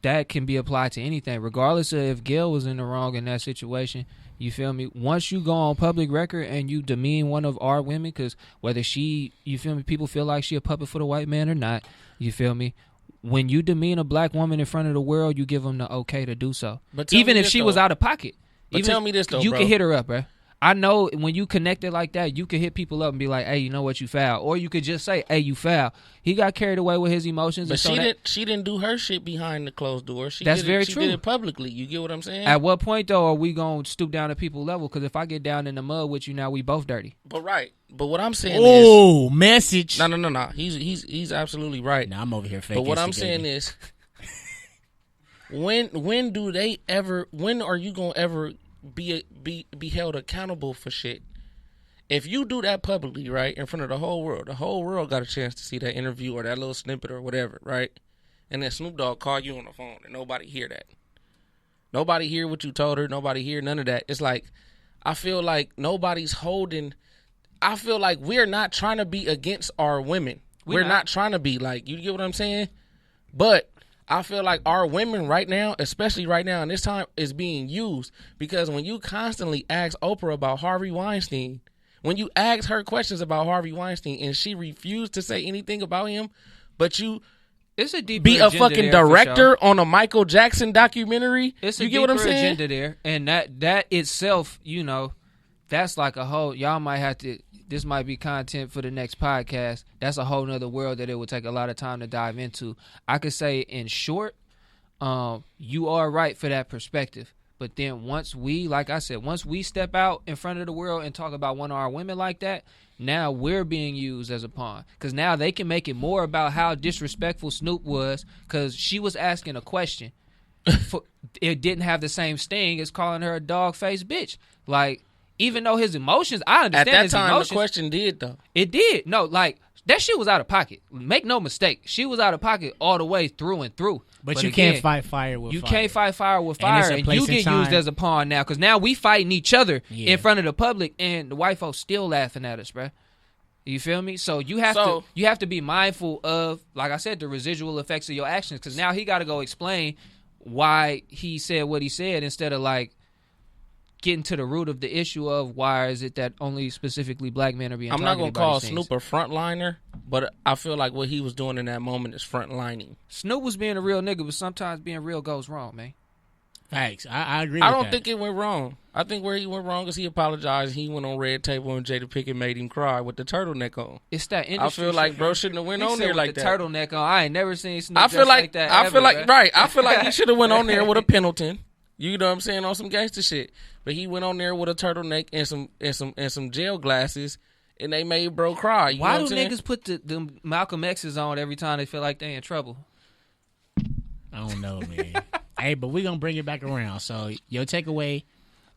that can be applied to anything, regardless of if Gail was in the wrong in that situation. You feel me? Once you go on public record and you demean one of our women, because whether she, you feel me, people feel like she a puppet for the white man or not, you feel me? When you demean a black woman in front of the world, you give them the okay to do so. But even if she was out of pocket. But tell me this, though, you bro. can hit her up, bro. I know when you connect it like that, you can hit people up and be like, hey, you know what, you foul. Or you could just say, hey, you foul. He got carried away with his emotions. But she didn't do her shit behind the closed door. She That's did very she true. did it publicly. You get what I'm saying? At what point, though, are we going to stoop down to people level? Because if I get down in the mud with you now, we both dirty. But what I'm saying is... message. No. He's absolutely right. Now I'm over here faking. But what I'm saying is, when are you going to ever be held accountable for shit? If you do that publicly, right, in front of the whole world got a chance to see that interview or that little snippet or whatever, right? And then Snoop Dogg called you on the phone and nobody hear that. Nobody hear what you told her. Nobody hear none of that. It's like, I feel like nobody's holding. I feel like we're not trying to be against our women. We're not trying to be like, you get what I'm saying? But I feel like our women right now, especially right now in this time, is being used. Because when you constantly ask Oprah about Harvey Weinstein, when you ask her questions about Harvey Weinstein and she refused to say anything about him, but you it's a deeper be a agenda fucking there, director on a Michael Jackson documentary, it's a you get what I'm deeper saying? agenda there. And that itself, that's like a whole, y'all might have to, this might be content for the next podcast. That's a whole nother world that it would take a lot of time to dive into. I could say in short, you are right for that perspective. But then once we step out in front of the world and talk about one of our women like that, now we're being used as a pawn. Because now they can make it more about how disrespectful Snoop was because she was asking a question. It didn't have the same sting as calling her a dog-faced bitch. Like, even though his emotions, I understand At that his time, emotions. the question did, though. It did. No, like, that shit was out of pocket. Make no mistake. She was out of pocket all the way through and through. But you can't fight fire with fire. You can't fight fire with fire. And you get used as a pawn now. Because now we fighting each other in front of the public. And the white folks still laughing at us, bruh. You feel me? So you have to be mindful of, like I said, the residual effects of your actions. Because now he got to go explain why he said what he said instead of like getting to the root of the issue of why is it that only specifically black men are being targeted. I'm not going to call these Snoop a frontliner, but I feel like what he was doing in that moment is frontlining. Snoop was being a real nigga, but sometimes being real goes wrong, man. Facts. I agree with that. I don't that. think it went wrong. I think where he went wrong is he apologized. He went on Red Table and Jada Pinkett made him cry with the turtleneck on. It's that industry. I feel like bro shouldn't have went on there like the that. turtleneck on. I ain't never seen Snoop I feel like that. I feel like ever, right. I feel like he should have went on there with a Pendleton. You know what I'm saying, on some gangster shit. But he went on there with a turtleneck and some gel glasses, and they made bro cry. Why do niggas put the Malcolm X's on every time they feel like they in trouble? I don't know, man. Hey, but we gonna bring it back around. So your takeaway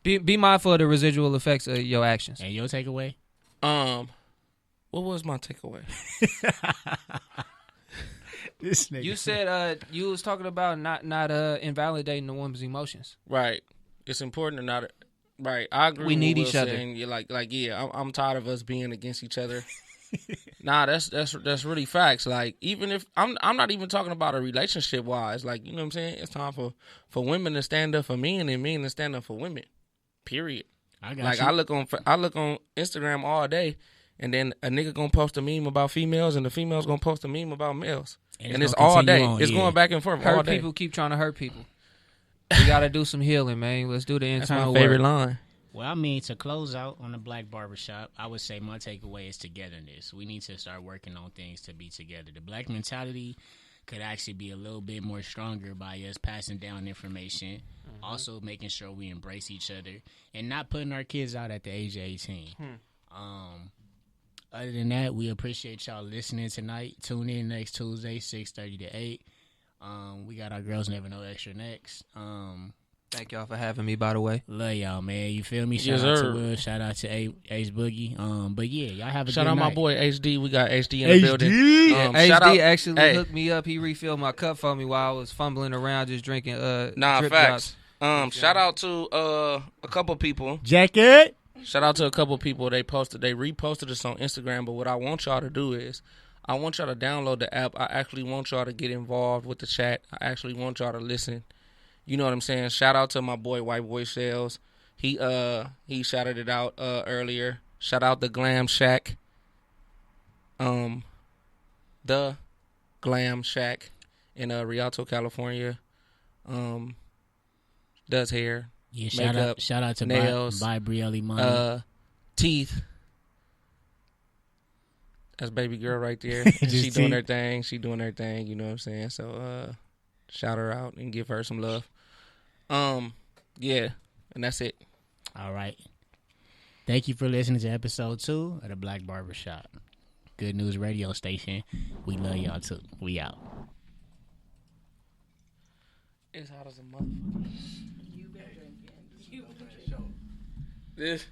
Be mindful of the residual effects of your actions. And your takeaway? What was my takeaway? This nigga. You said you was talking about not invalidating the woman's emotions. Right. It's important to not. Right. I agree. We with need Will each other. saying, you're like, yeah. I'm tired of us being against each other. Nah, that's really facts. Like, even if I'm not even talking about a relationship wise. Like, you know what I'm saying? It's time for women to stand up for men and men to stand up for women. Period. I got Like, you. I look on Instagram all day, and then a nigga gonna post a meme about females, and the females gonna post a meme about males, and it's gonna all day. continue on, It's yeah. going back and forth all Hurt day. people keep trying to hurt people. We gotta do some healing, man. Let's do the That's my internal favorite work. line. Well, I mean, to close out on the Black Barbershop, I would say my takeaway is togetherness. We need to start working on things to be together. The black mentality could actually be a little bit more stronger by us passing down information, also making sure we embrace each other, and not putting our kids out at the age of 18. Other than that, we appreciate y'all listening tonight. Tune in next Tuesday, 6:30 to 8. We got our Girls Never Know Extra next. Thank y'all for having me, by the way. Love y'all, man. You feel me? Yes, Shout out sir. to Will. Shout out to Ace Boogie. But yeah, y'all have a Shout good out night. my boy HD. We got HD in the building. HD Shout out, actually hey, hooked me up. He refilled my cup for me while I was fumbling around just drinking Nah, drip facts. drops. Shout out to a couple people. Jacket. Shout out to a couple people. They reposted us on Instagram. But what I want y'all to do is, I want y'all to download the app. I actually want y'all to get involved with the chat. I actually want y'all to listen. You know what I'm saying? Shout out to my boy White Boy Sales. He shouted it out earlier. Shout out the Glam Shack. The Glam Shack in Rialto, California. Does hair, Yeah, makeup, shout out to nails, Buy Brielle Money. teeth. That's baby girl right there. Just She doing teeth. her thing. She doing her thing. You know what I'm saying? So shout her out and give her some love. Yeah, and that's it. All right. Thank you for listening to episode 2 of the Black Barbershop. Good News Radio Station. We love y'all too. We out. It's hot as a motherfucker. You been drinking. You been drinking. This.